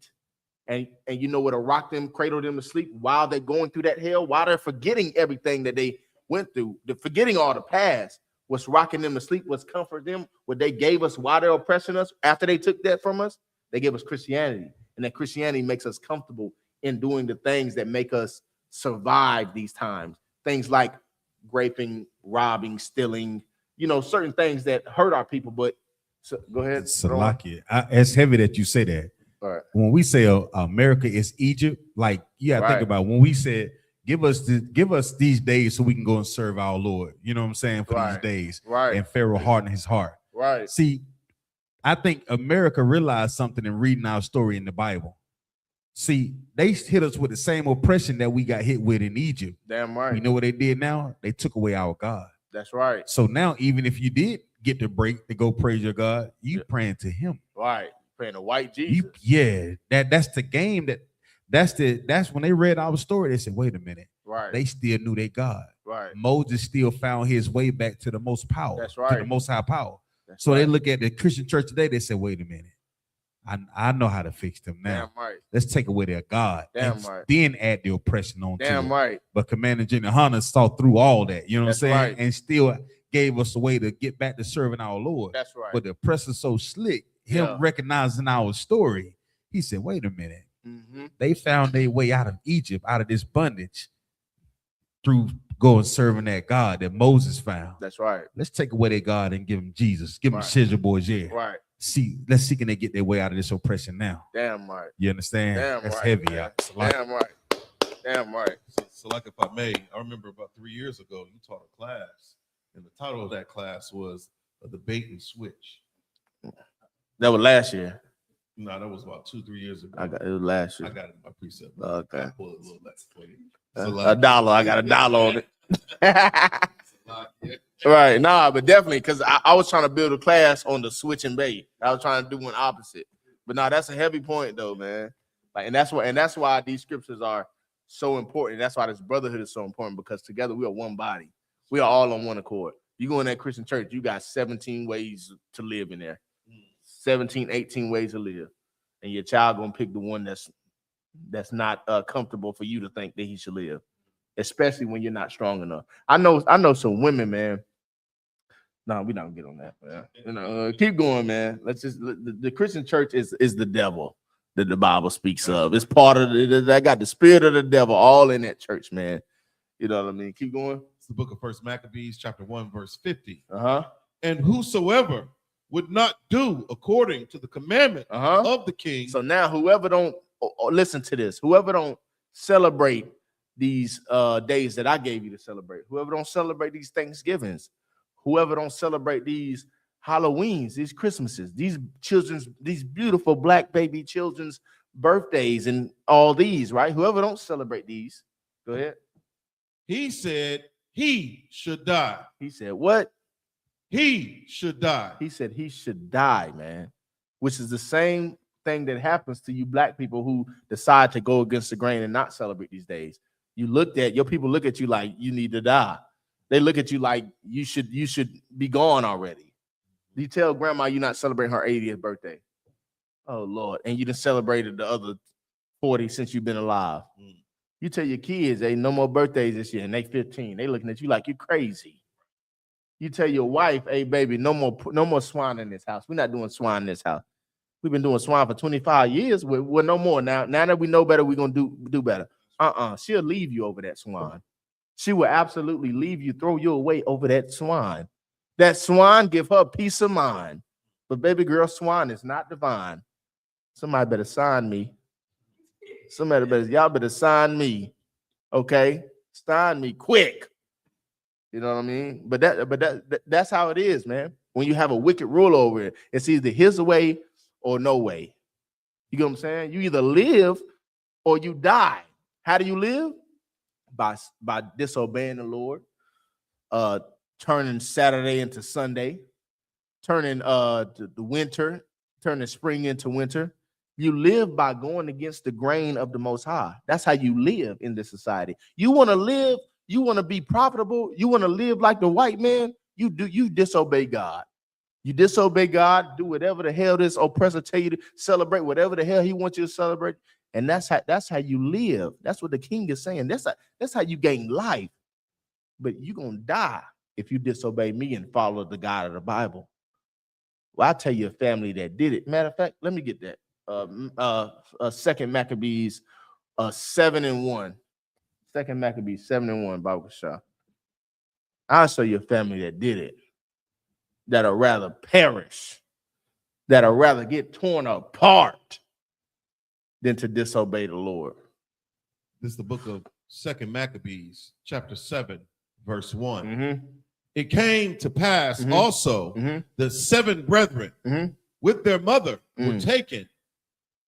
And you know where to rock them, cradle them to sleep while they're going through that hell, while they're forgetting everything that they went through, forgetting all the past. What's rocking them to sleep, what's comfort them, what they gave us while they're oppressing us after they took that from us. They gave us Christianity, and that Christianity makes us comfortable in doing the things that make us survive these times. Things like raping, robbing, stealing, certain things that hurt our people. But go ahead. Salakia. It's heavy that you say that. All right. When we say America is Egypt, like think about when we said give us these days so we can go and serve our Lord. You know what I'm saying? For these days. Right. And Pharaoh hardened his heart. Right. See, I think America realized something in reading our story in the Bible. See, they hit us with the same oppression that we got hit with in Egypt. Damn right. You know what they did now? They took away our God. That's right. So now, even if you did get the break to go praise your God, you praying to him. Right. Praying to white Jesus. That's the game. That's when they read our story. They said, wait a minute. Right. They still knew their God. Right. Moses still found his way back to the most power. That's right. To the most high power. That's so right. they look at the Christian church today, they say, wait a minute. I know how to fix them now. Damn right. Let's take away their God. Damn and right. Then add the oppression on Damn to it. right. But Commander General YAHANNA saw through all that. You know what I'm saying? Right. And still gave us a way to get back to serving our Lord. That's right. But the oppressor's so slick, him recognizing our story, he said, wait a minute. Mm-hmm. They found their way out of Egypt, out of this bondage, through going serving that God that Moses found. That's right. Let's take away their God and give them Jesus. Give them Scissor Boys, Right. Let's see can they get their way out of this oppression now. Damn right. You understand? Damn That's right, heavy, man. y'all. Damn right. Damn right. So like if I may, I remember about 3 years ago, you taught a class, and the title of that class was A Debate and Switch. That was last year. No, that was about 2-3 years ago. It was last year. I got it in my precept. Okay. I'll pull it a little less for you. $1. I got $1 on it. Right. Nah, but definitely because I was trying to build a class on the switch and bait. I was trying to do one opposite. But no, that's a heavy point though, man. And that's why these scriptures are so important. That's why this brotherhood is so important, because together we are one body. We are all on one accord. You go in that Christian church, you got 17 ways to live in there. 17, 18 ways to live. And your child gonna pick the one that's not comfortable for you to think that he should live, especially when you're not strong enough. I know some women, man. No, we don't get on that, man. Keep going, man. Let's just the Christian church is the devil that the Bible speaks of. It's part of that got the spirit of the devil all in that church, man. You know what I mean? Keep going. It's the book of First Maccabees, chapter 1, verse 50. And whosoever would not do according to the commandment of the king. So now whoever don't listen to this, whoever don't celebrate these days that I gave you to celebrate, whoever don't celebrate these Thanksgivings, whoever don't celebrate these Halloweens, these Christmases, these beautiful black baby children's birthdays and all these, right? Whoever don't celebrate these, go ahead. He said he should die. He said what? He should die. He said he should die, man. which is the same thing that happens to you black people who decide to go against the grain and not celebrate these days. Your people look at you like you need to die. They look at you like you should be gone already. You tell grandma you're not celebrating her 80th birthday. Oh Lord, and you done celebrated the other 40 since you've been alive. You tell your kids, hey, no more birthdays this year, and they 15. They looking at you like you're crazy. You tell your wife, hey, baby, no more swine in this house. We're not doing swine in this house. We've been doing swine for 25 years. We're no more now. Now that we know better, we're gonna do better. She'll leave you over that swine. She will absolutely leave you, throw you away over that swine. That swine give her peace of mind. But baby girl, swine is not divine. Somebody better sign me. Y'all better sign me. Okay? Sign me quick. You know what I mean? But that's how it is, man. When you have a wicked ruler over it, it's either his way or no way. You get what I'm saying? You either live or you die. How do you live? By disobeying the Lord, turning Saturday into Sunday, turning the winter, turning spring into winter. You live by going against the grain of the Most High. That's how you live in this society. You want to live, you want to be profitable, you want to live like the white man, you disobey God. You disobey God, do whatever the hell this oppressor tell you to celebrate, whatever the hell he wants you to celebrate. And that's how you live. That's what the king is saying. That's how you gain life. But you're going to die if you disobey me and follow the God of the Bible. Well, I'll tell you a family that did it. Matter of fact, let me get that. 2nd Maccabees 7-1. 2nd Maccabees 7-1, Bible Shah. I'll show you a family that did it. That'll rather perish. That'll rather get torn apart than to disobey the Lord. This is the book of 2nd Maccabees, chapter 7, verse 1. Mm-hmm. It came to pass also the 7 brethren with their mother were taken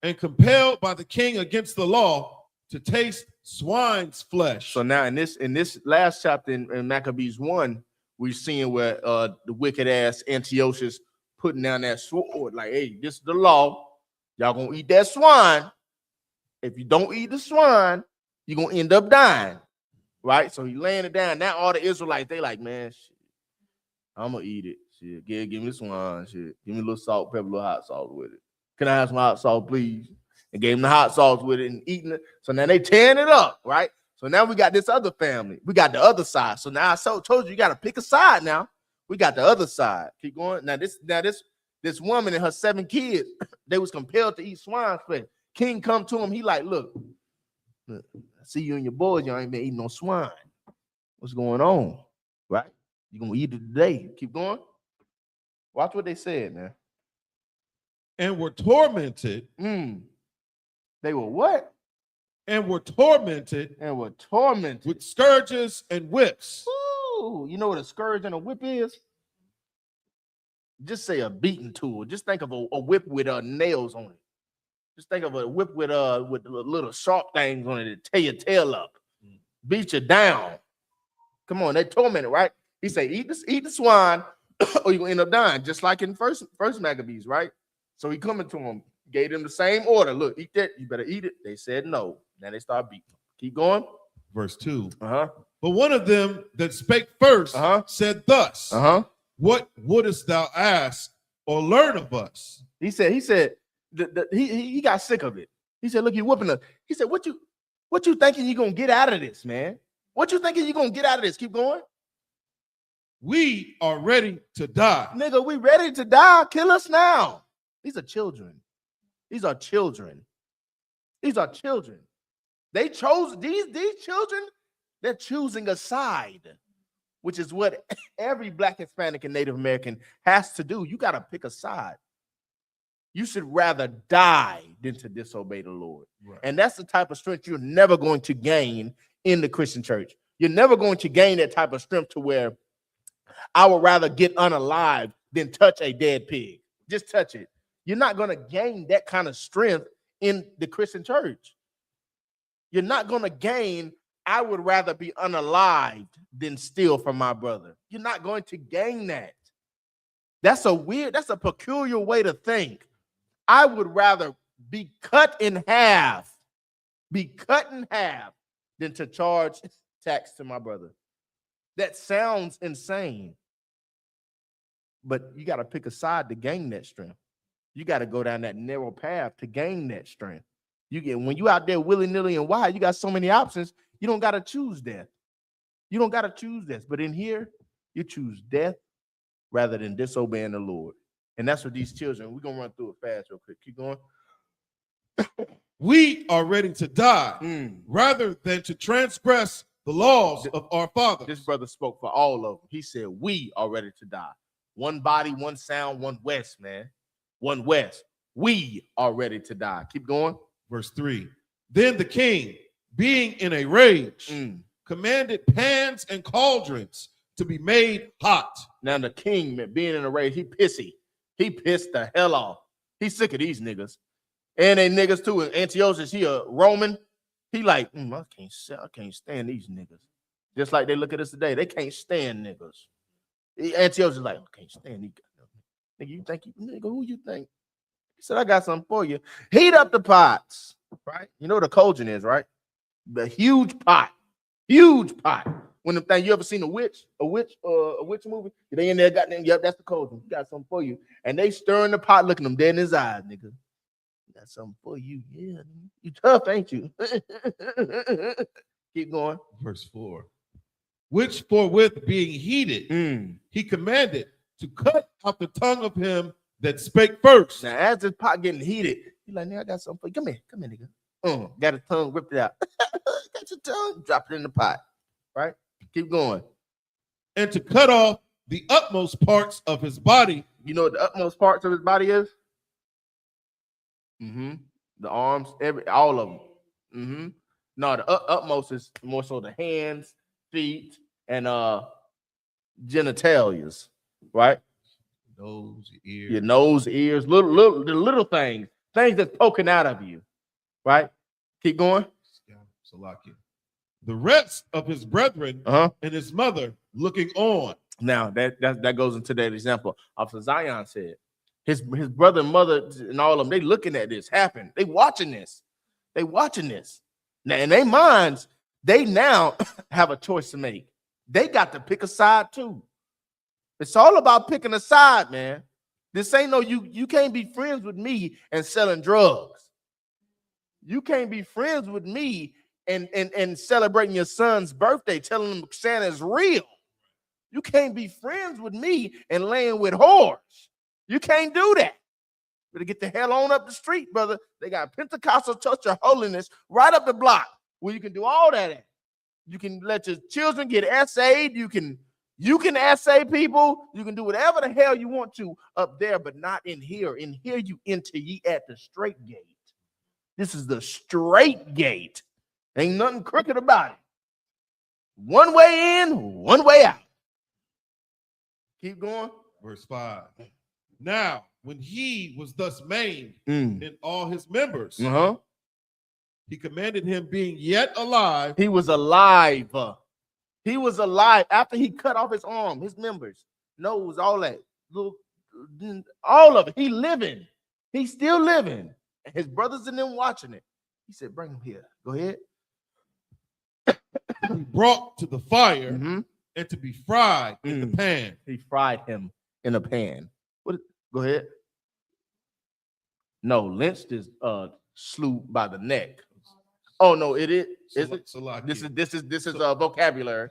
and compelled by the king against the law to taste swine's flesh. So now in this last chapter in Maccabees 1, we're seeing where the wicked ass Antiochus putting down that sword, like, hey, this is the law. Y'all gonna eat that swine. If you don't eat the swine, you're gonna end up dying. Right? So he laying it down. Now all the Israelites, they like, man, shit, I'm gonna eat it. Shit, give me swine. Shit, give me a little salt, pepper, a little hot sauce with it. Can I have some hot sauce, please? And gave him the hot sauce with it and eating it. So now they tearing it up, right? So now we got this other family. We got the other side. So now I told you got to pick a side now. We got the other side. Keep going. Now this woman and her 7 kids, they was compelled to eat swine's flesh. King come to him. He like, look, I see you and your boys. Y'all ain't been eating no swine. What's going on? Right? You're going to eat it today. Keep going. Watch what they said, man. And were tormented. They were what? And were tormented. With scourges and whips. Ooh, you know what a scourge and a whip is? Just say a beating tool. Just think of a whip with nails on it. Just think of a whip with little sharp things on it to tear your tail up, beat you down. Come on, they tormented, right? He said, eat the swine, or you're gonna end up dying, just like in first Maccabees, right? So he coming to him, gave them the same order. Look, eat that, you better eat it. They said no. Now they start beating them. Keep going. Verse 2. But one of them that spake first said thus, what wouldest thou ask or learn of us? He said, he got sick of it. He said, look, you whooping us. He said, what you thinking you're gonna get out of this, man? What you thinking you're gonna get out of this? Keep going. We are ready to die. Nigga, we ready to die. Kill us now. These are children. These are children. They chose these children. They're choosing a side, which is what every Black, Hispanic, and Native American has to do. You got to pick a side. You should rather die than to disobey the Lord. Right. And that's the type of strength you're never going to gain in the Christian church. You're never going to gain that type of strength to where I would rather get unalive than touch a dead pig. Just touch it. You're not going to gain that kind of strength in the Christian church. You're not going to gain, I would rather be unalived than steal from my brother. You're not going to gain that. That's a peculiar way to think. I would rather be cut in half, than to charge tax to my brother. That sounds insane. But you got to pick a side to gain that strength. You got to go down that narrow path to gain that strength. When you out there willy-nilly and wild, you got so many options, you don't got to choose death. But in here, you choose death rather than disobeying the Lord. And that's what these children, we're going to run through it fast real quick. Keep going. We are ready to die rather than to transgress the laws of our fathers. This brother spoke for all of them. He said, we are ready to die. One body, one sound, one west, man. One west. We are ready to die. Keep going. Verse 3. Then the king, being in a rage, commanded pans and cauldrons to be made hot. Now the king, being in a rage, he pissy. He pissed the hell off. He's sick of these niggas. And they niggas too. And Antiochus, he a Roman. He like, I can't stand these niggas. Just like they look at us today. They can't stand niggas. Antiochus is like, I can't stand these guys. Nigga, you think nigga, who you think? He said, I got something for you. Heat up the pots, right? You know what a cauldron is, right? The huge pot. When the thing, you ever seen a witch movie? They in there, goddamn, yep, that's the cauldron. He got something for you. And they stirring the pot, looking them dead in his eyes, nigga. Got something for you. Yeah, you tough, ain't you? Keep going. Verse 4. Which forthwith being heated, he commanded to cut out the tongue of him that spake first. Now, as this pot getting heated, he like, nigga, I got something for you. Come here, nigga. Got his tongue, ripped it out. Got your tongue, drop it in the pot. Right? Keep going. And to cut off the utmost parts of his body. You know what the utmost parts of his body is? The arms, all of them. No, the utmost is more so the hands, feet, and genitalias, right? Nose, ears. Your nose, ears, little things that's poking out of you, right? Keep going. The rest of his brethren and his mother looking on. Now that goes into that example. Officer Zion said, his brother and mother and all of them, they looking at this happen. They watching this. Now in their minds, they now have a choice to make. They got to pick a side too. It's all about picking a side, man. This ain't no, you can't be friends with me and selling drugs. You can't be friends with me and celebrating your son's birthday, telling him Santa's real. You can't be friends with me and laying with whores. You can't do that. Better get the hell on up the street, brother. They got Pentecostal Church of Holiness right up the block where you can do all that at. You can let your children get essayed. You can essay people. You can do whatever the hell you want to up there, but not in here. In here, you enter ye at the straight gate. This is the straight gate. Ain't nothing crooked about it. One way in, one way out. Keep going. Verse 5. Now, when he was thus maimed in all his members, he commanded him, being yet alive. He was alive. He was alive after he cut off his arm, his members, nose, all that. All of it. He living. He's still living. And his brothers and them watching it. He said, bring him here. Go ahead. He brought to the fire and to be fried in the pan. He fried him in a pan. Go ahead. No, lynched is slew by the neck. Oh no, it is. Is it? This is a vocabulary.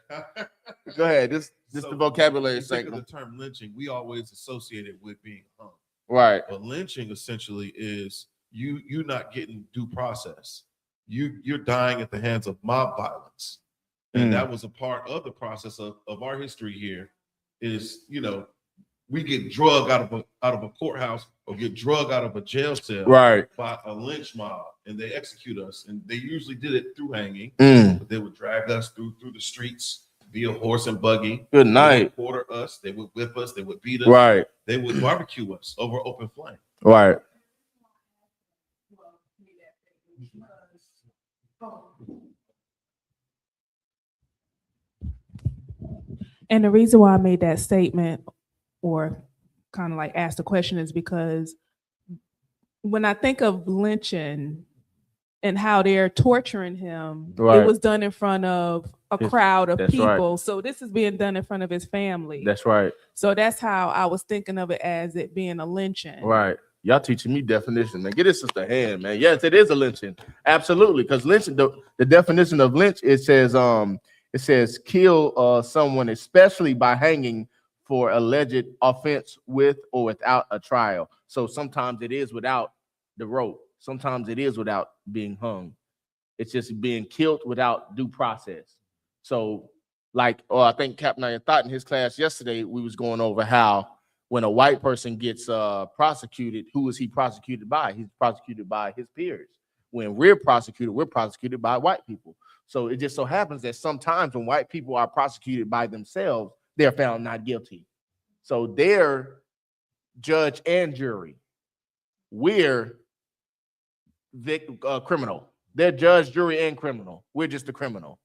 Go ahead. This the vocabulary segment. The term lynching, we always associate it with being hung. Right. But lynching essentially is you not getting due process. You're dying at the hands of mob violence. And that was a part of the process of our history here is, we get drug out of a courthouse or get drug out of a jail cell by a lynch mob, and they execute us. And they usually did it through hanging, but they would drag us through the streets via horse and buggy. Good night. They would quarter us, they would whip us, they would beat us, right? They would barbecue us over open flame. Right. And the reason why I made that statement or kind of like asked the question is because when I think of lynching and how they're torturing him, Right. it was done in front of a crowd of that's right. people. So this is being done in front of his family. That's right. So that's how I was thinking of it, as it being a lynching. Right. Y'all teaching me definition, man. Get this sister hand, man. Yes, it is a lynching. Absolutely. Because lynching, the definition of lynch, it says kill someone, especially by hanging for alleged offense with or without a trial. So sometimes it is without the rope. Sometimes it is without being hung. It's just being killed without due process. So, like, I think Captain I thought in his class yesterday, we was going over how when a white person gets prosecuted, who is he prosecuted by? He's prosecuted by his peers. When we're prosecuted by white people. So it just so happens that sometimes when white people are prosecuted by themselves, they're found not guilty. So they're judge and jury. We're criminal. They're judge, jury, and criminal. We're just the criminal.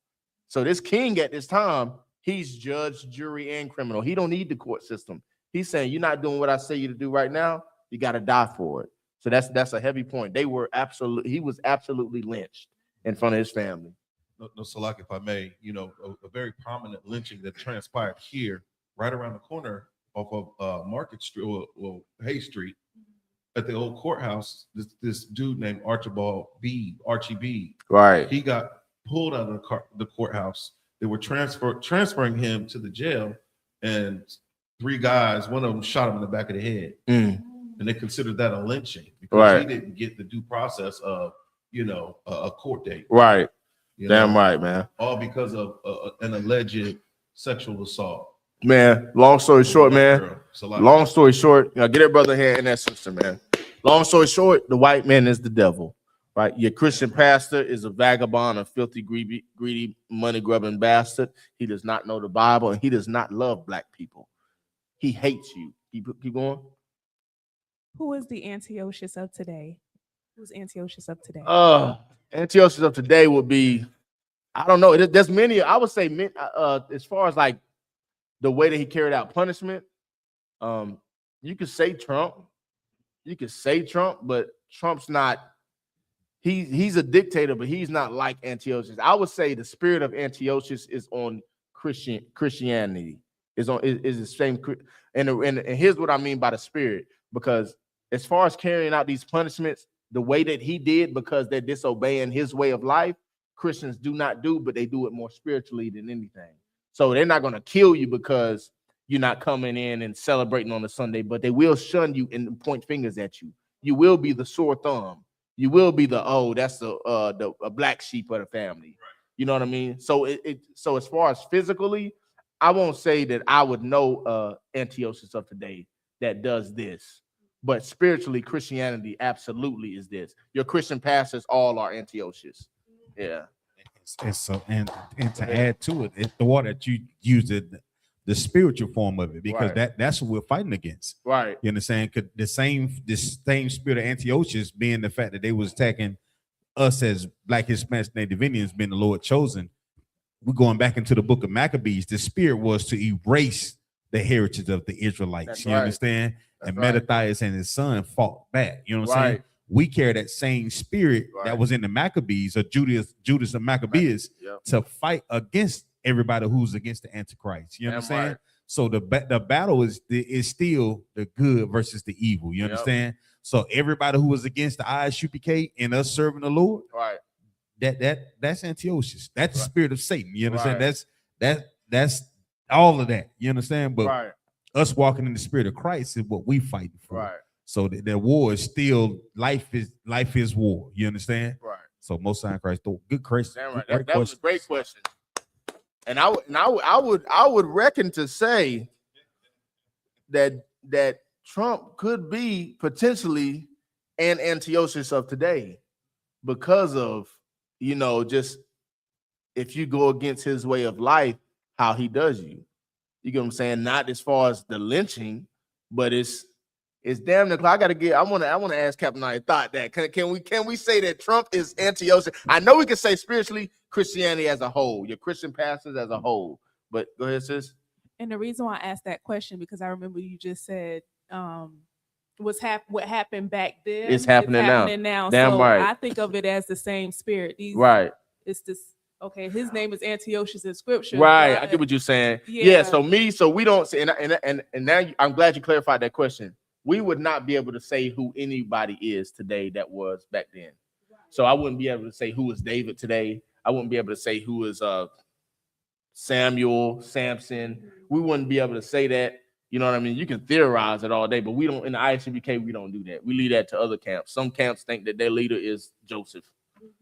So this king at this time, he's judge, jury, and criminal. He don't need the court system. He's saying, you're not doing what I say you to do right now. You got to die for it. So that's a heavy point. He was absolutely lynched in front of his family. No, Salak, if I may, a very prominent lynching that transpired here, right around the corner off of Market Street, well, Hay Street, at the old courthouse. This dude named Archie Beebe. Right. He got pulled out of the courthouse. They were transferring him to the jail, and 3 guys, one of them shot him in the back of the head. And they considered that a lynching because he didn't get the due process of, a court date. Right. Damn right, man. All because of an alleged sexual assault. Man, long story short, man. Long story short, get that brother here and that sister, man. Long story short, the white man is the devil, right? Your Christian pastor is a vagabond, a filthy, greedy, money-grubbing bastard. He does not know the Bible, and he does not love black people. He hates you. Keep going. Who is the Antiochus of today? Who's Antiochus of today? Antiochus of today would be, I don't know. There's many. I would say, as far as like the way that he carried out punishment, you could say Trump. You could say Trump, but Trump's not. He's a dictator, but he's not like Antiochus. I would say the spirit of Antiochus is on Christianity. Is the same. And here's what I mean by the spirit, because as far as carrying out these punishments, the way that he did, because they're disobeying his way of life, Christians do not do, but they do it more spiritually than anything. So they're not going to kill you because you're not coming in and celebrating on a Sunday, but they will shun you and point fingers at you. You will be the sore thumb. You will be that's the black sheep of the family. Right. You know what I mean? So so as far as physically, I won't say that I would know Antiochus of today that does this, but spiritually, Christianity absolutely is this. Your Christian pastors all are Antiochus. Yeah. And so and to add to it, the water that you use the spiritual form of it, because that's what we're fighting against. Right. You understand? The same spirit of Antiochus being the fact that they was attacking us as Black, Hispanic, Native Indians, being the Lord chosen. We're going back into the book of Maccabees. The spirit was to erase the heritage of the Israelites. That's you understand? That's and Mattathias and his son fought back. You know what I'm saying? We carry that same spirit that was in the Maccabees, or Judas and Maccabees, to fight against everybody who's against the Antichrist. You know what I'm saying? So the battle is still the good versus the evil. You understand? So everybody who was against the I.S.U.P.K and us serving the Lord, that's Antiochus. That's the spirit of Satan. You understand? That's all of that. You understand? But us walking in the spirit of Christ is what we fighting for. Right. So the war is still life is war. You understand? Right. So most time Christ, good Christ. That was a great question. And I would reckon to say that Trump could be potentially an Antiochus of today, because of just if you go against his way of life, how he does you. You get what I'm saying? Not as far as the lynching, but it's damn near. I want to ask Captain I thought that can we say that Trump is Antiochus? I know we can say spiritually Christianity as a whole, your Christian pastors as a whole, but go ahead, sis. And the reason why I asked that question, because I remember you just said what happened back then. It's happening now. Damn so right. I think of it as the same spirit. Right. It's this. Okay, his name is Antiochus in scripture. Right. I get what you're saying. Yeah. So we don't say, and now I'm glad you clarified that question. We would not be able to say who anybody is today that was back then. So I wouldn't be able to say who is David today. I wouldn't be able to say who is Samuel, Samson. We wouldn't be able to say that. You know what I mean? You can theorize it all day, but we don't, in the I.S.U.P.K, we don't do that. We leave that to other camps. Some camps think that their leader is Joseph.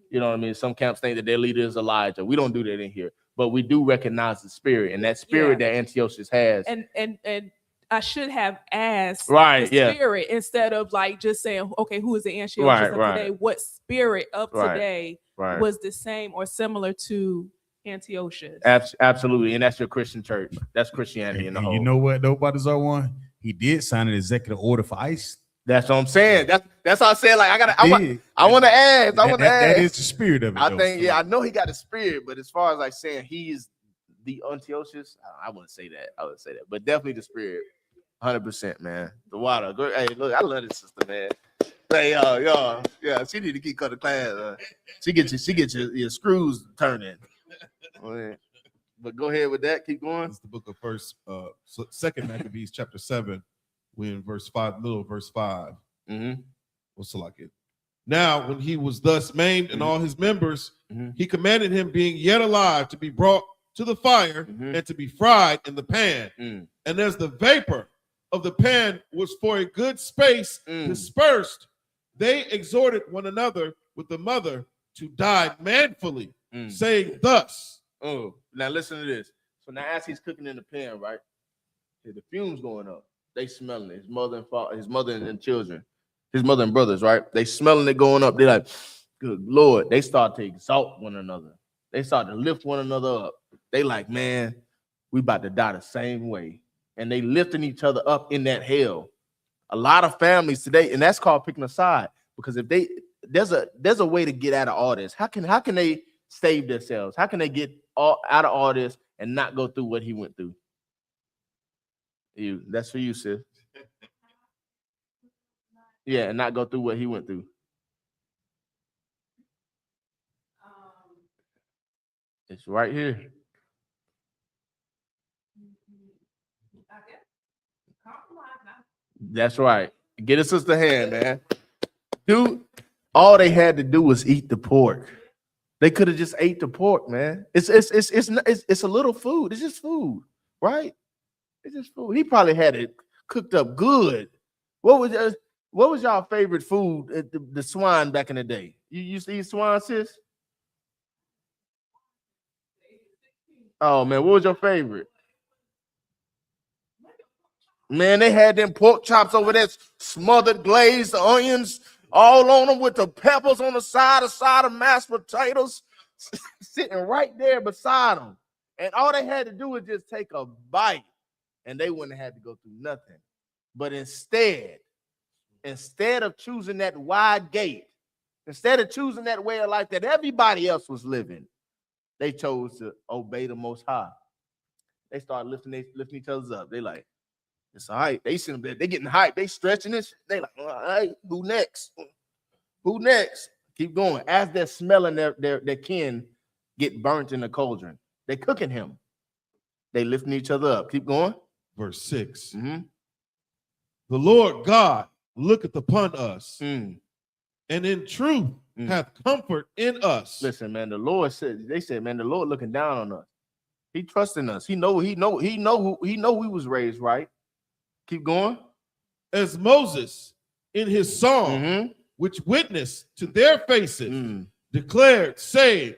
You know what I mean? Some camps think that their leader is Elijah. We don't do that in here, but we do recognize the spirit, and that spirit that Antiochus has. And I should have asked the spirit instead of like just saying, okay, who is the Antiochus of today? What spirit of today was the same or similar to Antiochus? Absolutely, and that's your Christian church. That's Christianity in the whole. You know what, though, about the one? He did sign an executive order for ICE. That's what I'm saying. That's how I said. Like I want to ask. That is the spirit of it. I think, I know he got the spirit, but as far as like saying he is the Antiochus, I wouldn't say that. I wouldn't say that, but definitely the spirit, 100%, man. The water. Hey, look, I love this sister, man. Hey, y'all, yeah, she need to keep cutting class. She gets your screws turning. But go ahead with that. Keep going. It's the book of Second Maccabees, chapter 7. We're in verse 5, verse 5. What's like it? Now, when he was thus maimed and all his members, he commanded him, being yet alive, to be brought to the fire and to be fried in the pan. And as the vapor of the pan was for a good space dispersed, they exhorted one another with the mother to die manfully, saying thus. Oh, now listen to this. So now as he's cooking in the pan, right? The fumes going up. They smelling it. His mother and father, his mother and children, his mother and brothers, right? They smelling it going up. They're like, good Lord. They start to exalt one another. They start to lift one another up. They like, man, we about to die the same way. And they lifting each other up in that hell. A lot of families today, and that's called picking a side. Because if there's a way to get out of all this. How can they save themselves? How can they get out of all this and not go through what he went through? That's for you, sis. Yeah, and not go through what he went through. It's right here. That's right. Get a sister hand, man. Dude, all they had to do was eat the pork. They could have just ate the pork, man. It's a little food. It's just food, right? It's just food. He probably had it cooked up good. What was y'all favorite food at the swine back in the day? You used to eat swine, sis? Oh man, what was your favorite? Man, they had them pork chops over there, smothered glazed onions, all on them with the peppers on the side of mashed potatoes, sitting right there beside them. And all they had to do was just take a bite. And they wouldn't have had to go through nothing. But instead of choosing that wide gate, instead of choosing that way of life that everybody else was living, they chose to obey the Most High. They started lifting each other up. They like, it's all right. They sitting there, they getting hyped. They stretching this. They like, all right, who next? Who next? Keep going. As they're smelling their kin get burnt in the cauldron, they're cooking him. They lifting each other up. Keep going. Verse 6. The Lord God looketh upon us, and in truth hath comfort in us. Listen, man, the Lord said, they said, man, the Lord looking down on us. He trusting us. He know we was raised right. Keep going. As Moses in his song, which witnessed to their faces, declared, saying,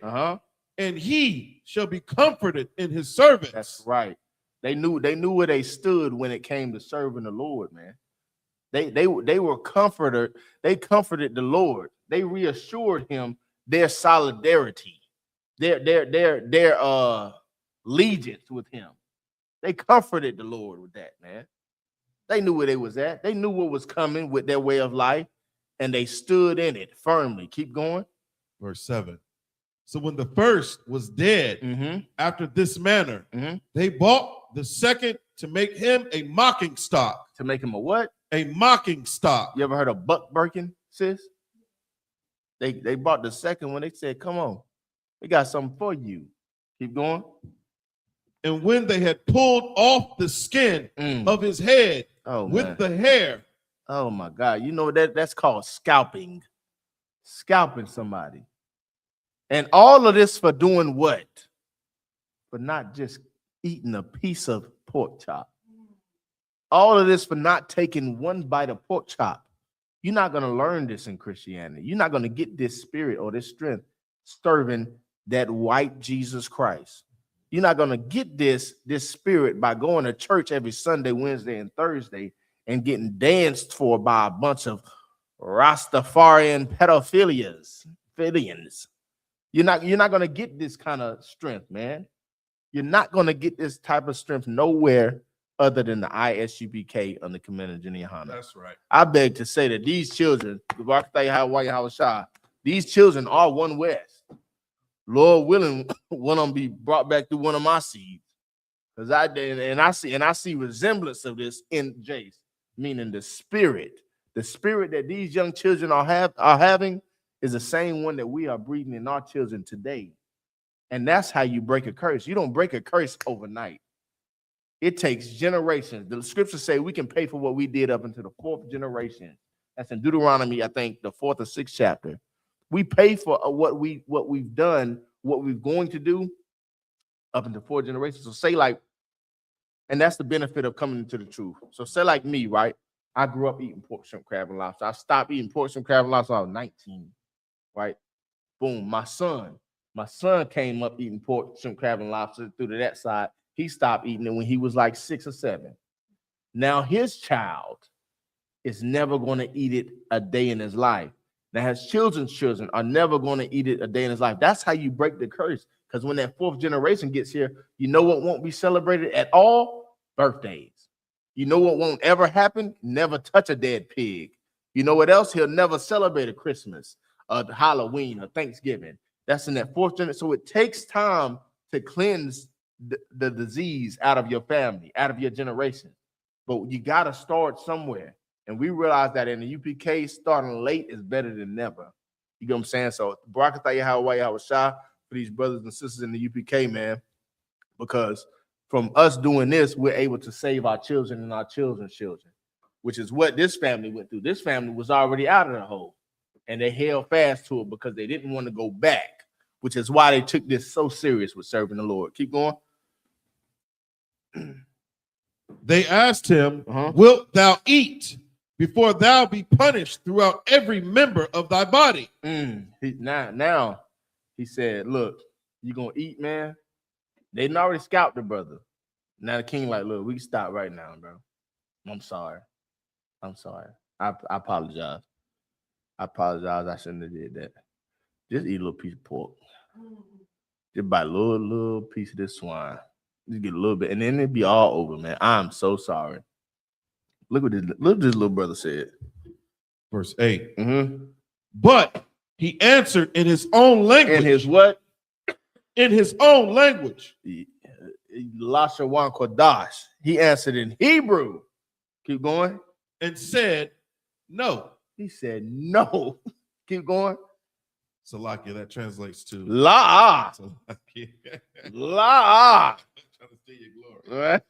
and he shall be comforted in his servants. That's right. They knew where they stood when it came to serving the Lord, man. They were comforted. They comforted the Lord. They reassured him their solidarity, their allegiance with him. They comforted the Lord with that, man. They knew where they was at. They knew what was coming with their way of life, and they stood in it firmly. Keep going. Verse 7. So when the first was dead, after this manner, they bought the second to make him a mocking stock. To make him a what? a mocking stock. You ever heard of buck breaking, sis? They bought the second one. They said, come on, we got something for you. Keep going. And when they had pulled off the skin of his head with the hair. Oh my God. You know that's called scalping. Scalping somebody. And all of this for doing what? For not just eating a piece of pork chop. All of this for not taking one bite of pork chop. You're not going to learn this in Christianity. You're not going to get this spirit or this strength serving that white Jesus Christ. You're not going to get this spirit by going to church every Sunday, Wednesday, and Thursday and getting danced for by a bunch of Rastafarian pedophilians. You're not going to get this kind of strength, man. You're not going to get this type of strength nowhere other than the I.S.U.P.K. under Commander Jenny YAHANNA. That's right. I beg to say that these children, these children are one West. Lord willing, one of them be brought back through one of my seeds. Because I see resemblance of this in Jace, meaning the spirit that these young children are having is the same one that we are breathing in our children today. And that's how you break a curse. You don't break a curse overnight. It takes generations. The scriptures say we can pay for what we did up into the fourth generation. That's in Deuteronomy, I think, the 4th or 6th chapter. We pay for what we've done, what we're going to do up into 4 generations. So say like, and that's the benefit of coming into the truth. So say like me, right? I grew up eating pork, shrimp, crab, and lobster. I stopped eating pork, shrimp, crab, and lobster when I was 19, right? Boom, my son came up eating pork, shrimp, crab, and lobster through to that side. He stopped eating it when he was like 6 or 7. Now his child is never going to eat it a day in his life. Now his children are never going to eat it a day in his life. That's how you break the curse. Because when that 4th generation gets here, you know what won't be celebrated at all? Birthdays. You know what won't ever happen? Never touch a dead pig. You know what else? He'll never celebrate a Christmas, a Halloween, or Thanksgiving. That's in that 4th generation. So it takes time to cleanse the disease out of your family, out of your generation. But you got to start somewhere. And we realize that in the UPK, starting late is better than never. You know what I'm saying? So, Barakatah Yahweh Yahweh for these brothers and sisters in the UPK, man, because from us doing this, we're able to save our children and our children's children, which is what this family went through. This family was already out of the hole, and they held fast to it because they didn't want to go back, which is why they took this so serious with serving the Lord. Keep going. They asked him, wilt thou eat before thou be punished throughout every member of thy body? Now he said, look, you gonna eat, man? They didn't already scalped the brother. Now the king like, look, we can stop right now, bro. I'm sorry. I apologize. I shouldn't have did that. Just eat a little piece of pork. Just buy a little piece of this swine. Just get a little bit, and then it'd be all over, man. I'm so sorry. Look what this little brother said. Verse 8. But he answered in his own language. In his what? In his own language. Lashawan Kodash. He answered in Hebrew. Keep going. And said, no. He said, no. Keep going. Salakia, that translates to La. La. Trying to see your glory.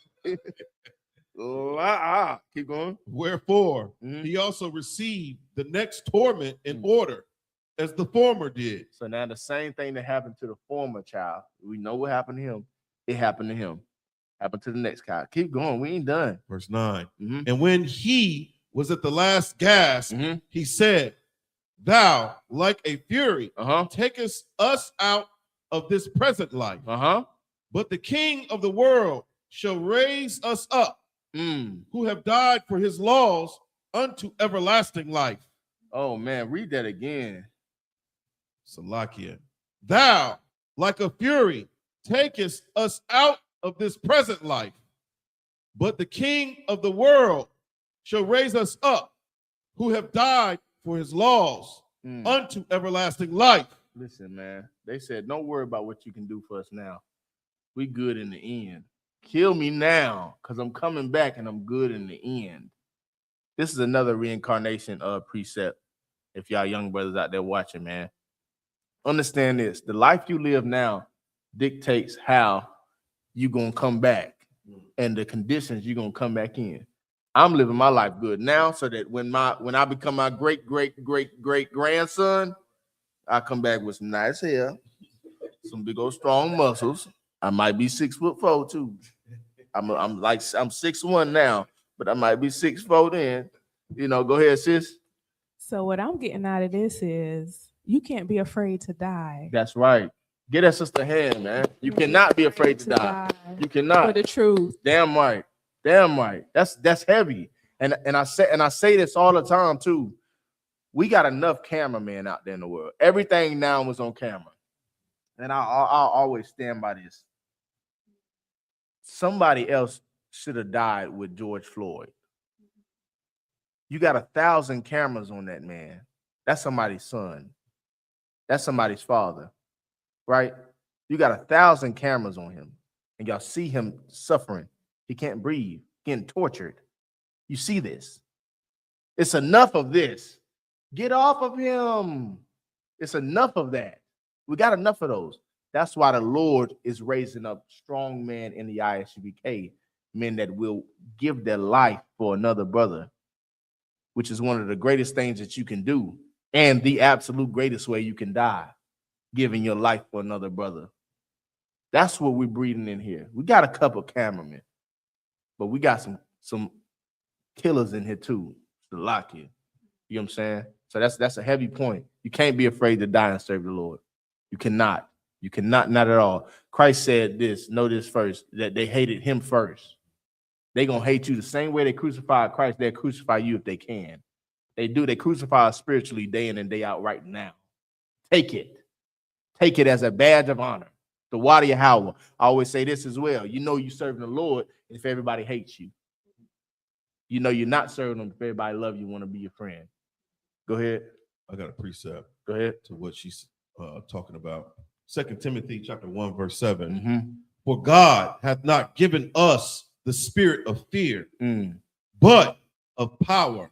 La. Keep going. Wherefore, he also received the next torment in order, as the former did. So now the same thing that happened to the former child, we know what happened to him. It happened to him. Happened to the next child. Keep going. We ain't done. Verse 9. And when he was at the last gasp, he said, thou, like a fury, takest us out of this present life. But the King of the world shall raise us up, who have died for his laws unto everlasting life. Oh, man, read that again. Salakia. Thou, like a fury, takest us out of this present life. But the King of the world shall raise us up, who have died for his laws unto everlasting life. Listen, man, they said, don't worry about what you can do for us now. We good in the end. Kill me now, because I'm coming back and I'm good in the end. This is another reincarnation of precept. If y'all young brothers out there watching, man, understand this. The life you live now dictates how you're going to come back and the conditions you're going to come back in. I'm living my life good now so that when I become my great grandson, I come back with some nice hair, some big old strong muscles. I might be 6'4" too. I'm 6'1" now, but I might be 6'4" then. You know, go ahead, sis. So what I'm getting out of this is you can't be afraid to die. That's right. Get that sister hand, man. You cannot be afraid to die. You cannot. For the truth. Damn right. Damn right. That's heavy. And I say this all the time too. We got enough cameramen out there in the world. Everything now is on camera. And I'll always stand by this. Somebody else should have died with George Floyd. You got 1,000 cameras on that man. That's somebody's son. That's somebody's father, right? You got 1,000 cameras on him, and y'all see him suffering. He can't breathe, getting tortured. You see this. It's enough of this. Get off of him. It's enough of that. We got enough of those. That's why the Lord is raising up strong men in the I.S.U.P.K, men that will give their life for another brother, which is one of the greatest things that you can do and the absolute greatest way you can die, giving your life for another brother. That's what we're breeding in here. We got a couple cameramen, but we got some killers in here too to lock you. You know what I'm saying? So that's a heavy point. You can't be afraid to die and serve the Lord. You cannot. You cannot, not at all. Christ said this, know this first, that they hated him first. They're going to hate you the same way they crucified Christ. They'll crucify you if they can. They do. They crucify us spiritually day in and day out right now. Take it. Take it as a badge of honor. The YAHANNA. I always say this as well. You know you're serving the Lord if everybody hates you. You know you're not serving them if everybody loves you, want to be your friend. Go ahead. I got a precept. Go ahead. To what she's talking about. 2 Timothy chapter 1, verse 7. Mm-hmm. For God hath not given us the spirit of fear, but of power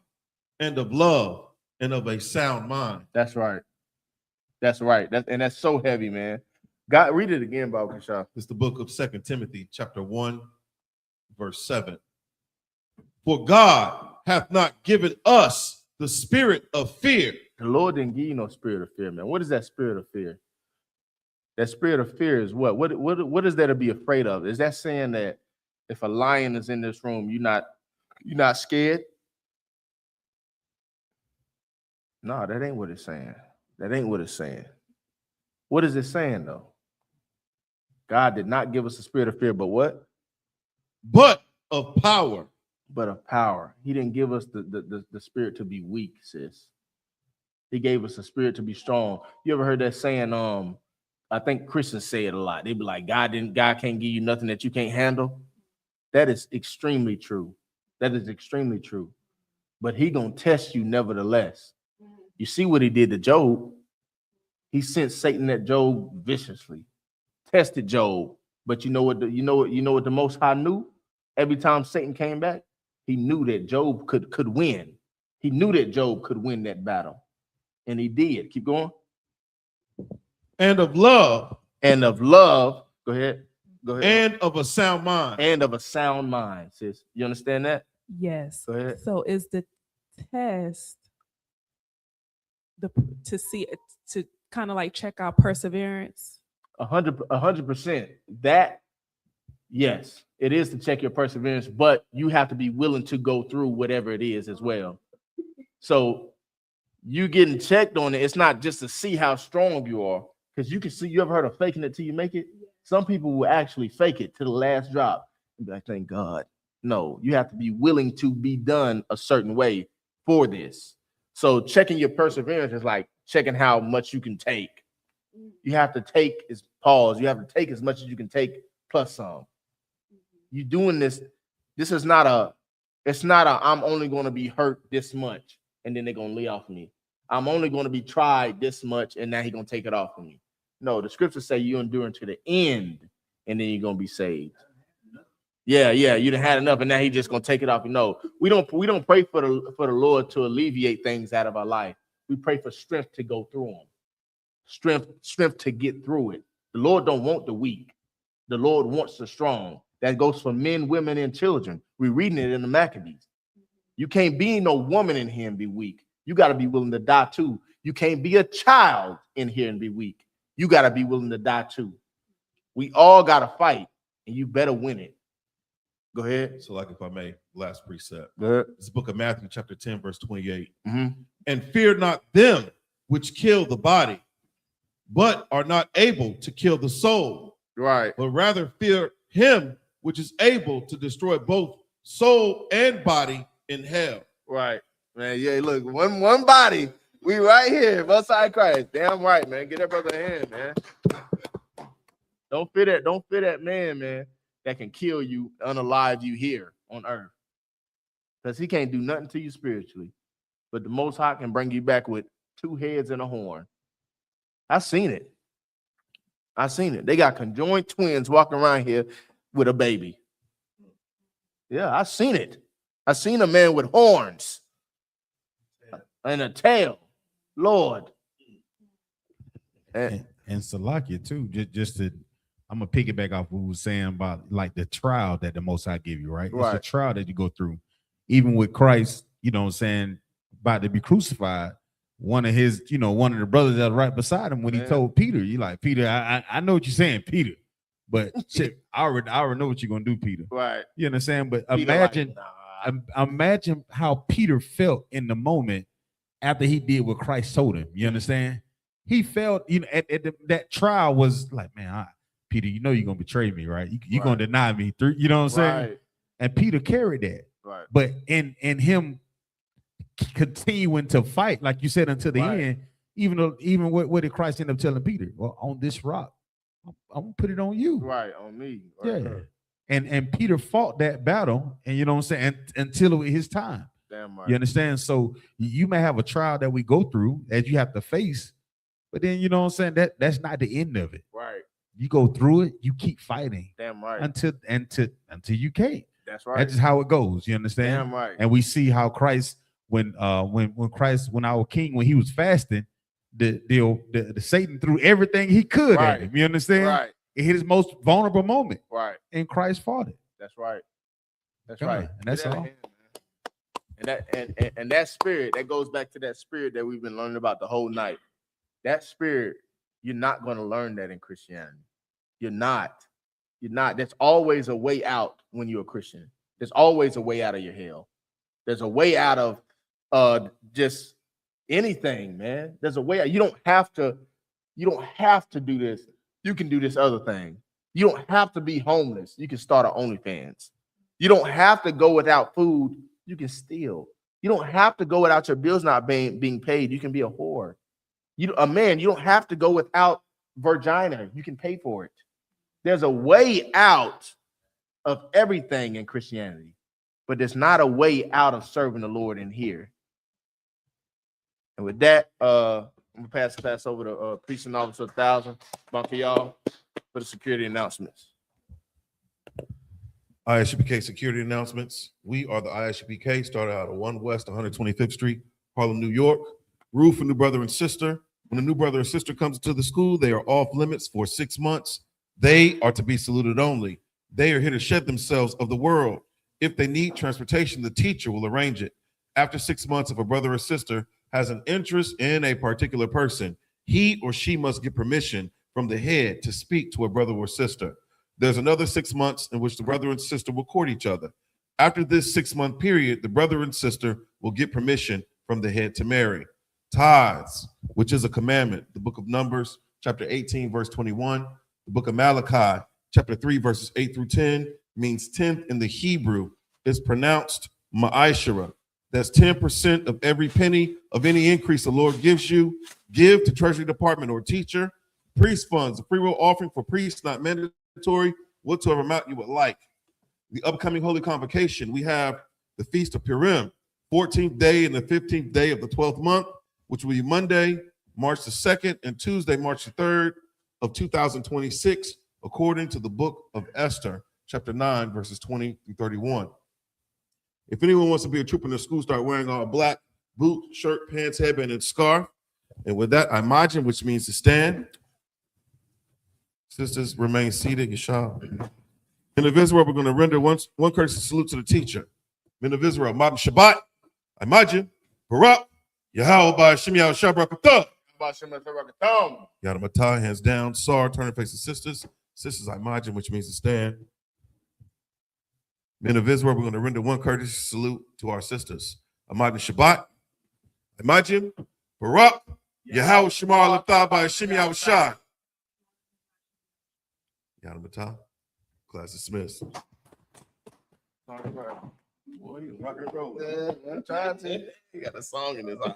and of love and of a sound mind. That's right. That's right. That's so heavy, man. God, read it again, Bob Kishah. It's the book of 2 Timothy chapter 1, verse 7. For God hath not given us the spirit of fear. The Lord didn't give you no spirit of fear, man. What is that spirit of fear? That spirit of fear is what? What is there to be afraid of? Is that saying that if a lion is in this room, you're not scared? No, that ain't what it's saying. That ain't what it's saying. What is it saying though? God did not give us a spirit of fear, but what? But of power. But of power. He didn't give us the spirit to be weak, sis. He gave us a spirit to be strong. You ever heard that saying? I think Christians say it a lot. They be like, God can't give you nothing that you can't handle. That is extremely true. That is extremely true. But he gonna test you nevertheless. You see what he did to Job? He sent Satan at Job viciously, tested Job. But you know what the Most High knew? Every time Satan came back, he knew that Job could win. He knew that Job could win that battle, and he did. Keep going. And of love. And of love. Go ahead. Go ahead. And of a sound mind. And of a sound mind, sis. You understand that? Yes. Go ahead. So is the test to kind of like check our perseverance? 100%. That, yes, it is to check your perseverance, but you have to be willing to go through whatever it is as well. So you getting checked on it. It's not just to see how strong you are, because you can see. You ever heard of faking it till you make it? Some people will actually fake it to the last drop and be like, "Thank God." No, you have to be willing to be done a certain way for this. So checking your perseverance is like checking how much you can take. You have to take as pause. You have to take as much as you can take plus some. You doing this. This is not a. It's not a. I'm only going to be hurt this much, and then they're going to lay off me. I'm only going to be tried this much, and now he's going to take it off of me. No, the scriptures say you endure to the end, and then you're going to be saved. Yeah, you done had enough, and now he just gonna take it off. No, we don't pray for the Lord to alleviate things out of our life. We pray for strength to go through them, strength to get through it. The Lord don't want the weak. The Lord wants the strong. That goes for men, women, and children. We're reading it in the Maccabees. You can't be no woman in here and be weak. You got to be willing to die too. You can't be a child in here and be weak. You got to be willing to die too. We all got to fight, and you better win it. Go ahead. So, like, if I may, last precept. Go ahead. It's the book of Matthew, chapter 10, verse 28. Mm-hmm. And fear not them which kill the body, but are not able to kill the soul. Right. But rather fear him which is able to destroy both soul and body in hell. Right. Man, yeah, look, one body. We right here, both side Christ. Damn right, man. Get that brother a hand, man. Don't fear that man that can kill you, unalive you here on earth. Because he can't do nothing to you spiritually. But the Most High can bring you back with 2 heads and a horn. I seen it. They got conjoined twins walking around here with a baby. Yeah, I seen it. I seen a man with horns and a tail. Lord. And Salakia too, just to, I'm gonna piggyback off what we were saying about like the trial that the Most High give you, right? Right. It's a trial that you go through. Even with Christ, you know what I'm saying, about to be crucified, one of the brothers that was right beside him when he told Peter, you like, Peter, I know what you're saying, Peter, but shit, I already know what you're gonna do, Peter. Right. You understand? But Peter imagine how Peter felt in the moment after he did what Christ told him. You understand? He felt, that trial was like, man, Peter, you know you're gonna betray me, right? You're gonna deny me through, you know what I'm saying? Right. And Peter carried that. Right. But in him continuing to fight, like you said, until the end, even what did Christ end up telling Peter? Well, on this rock, I'm gonna put it on you. Right, on me. Right. Yeah. And Peter fought that battle, and you know what I'm saying, until it was his time. Damn right. You understand? So you may have a trial that we go through that you have to face, but then you know what I'm saying, that's not the end of it. Right. You go through it, you keep fighting. Damn right. Until you can't. That's right. That's just how it goes. You understand? Damn right. And we see how Christ, when our King, when he was fasting, the Satan threw everything he could at him. You understand? Right. It hit his most vulnerable moment. Right. And Christ fought it. That's right. That's Come right. on, and that's all. And that spirit, that goes back to that spirit that we've been learning about the whole night. That spirit, you're not going to learn that in Christianity. You're not. There's always a way out when you're a Christian. There's always a way out of your hell. There's a way out of just anything, man. There's a way out. You don't have to do this. You can do this other thing. You don't have to be homeless. You can start an OnlyFans. You don't have to go without food. You can steal. You don't have to go without your bills not being paid. You can be a whore. You don't have to go without vagina. You can pay for it. There's a way out of everything in Christianity, but there's not a way out of serving the Lord in here. And with that, I'm gonna pass over to Precinct Officer 1000. Bunker y'all for the security announcements. I.S.U.P.K security announcements. We are the I.S.U.P.K, started out of 1 West 125th Street, Harlem, New York. Rule for new brother and sister. When a new brother or sister comes to the school, they are off limits for 6 months. They are to be saluted only. They are here to shed themselves of the world. If they need transportation, the teacher will arrange it. After 6 months, if a brother or sister has an interest in a particular person, he or she must get permission from the head to speak to a brother or sister. There's another 6 months in which the brother and sister will court each other. After this 6-month period, the brother and sister will get permission from the head to marry. Tithes, which is a commandment. The book of Numbers, chapter 18, verse 21. The book of Malachi, chapter 3, verses 8 through 10, means 10th in the Hebrew. Is pronounced ma'ashara. That's 10% of every penny of any increase the Lord gives you. Give to Treasury Department or teacher. Priest funds, a free will offering for priests, not mandatory, whatsoever amount you would like. The upcoming Holy Convocation, we have the Feast of Purim, 14th day and the 15th day of the 12th month, which will be Monday, March the 2nd, and Tuesday, March the 3rd of 2026, according to the book of Esther. chapter 9, verses 20 through 31. If anyone wants to be a trooper in the school, start wearing all black, boot, shirt, pants, headband, and scarf. And with that, imagine, which means to stand. Sisters, remain seated, Yeshua. Men of Israel, we're going to render one courtesy salute to the teacher. Men of Israel, Matan Shabbat, imagine, Barak, Yahweh by Shem Yahushua Barakatah. Yadamatah, hands down. Sar, turn and face the sisters. Sisters, imagine, which means to stand. Men of Israel, we're going to render one courtesy salute to our sisters. Imagine Shabbat, imagine, Barak, Yahweh Shemar Latah by Shem Yahushua. Yadamatah, class dismissed. Boy, you rock and roll. Yeah, I'm trying to. He got a song in his eye.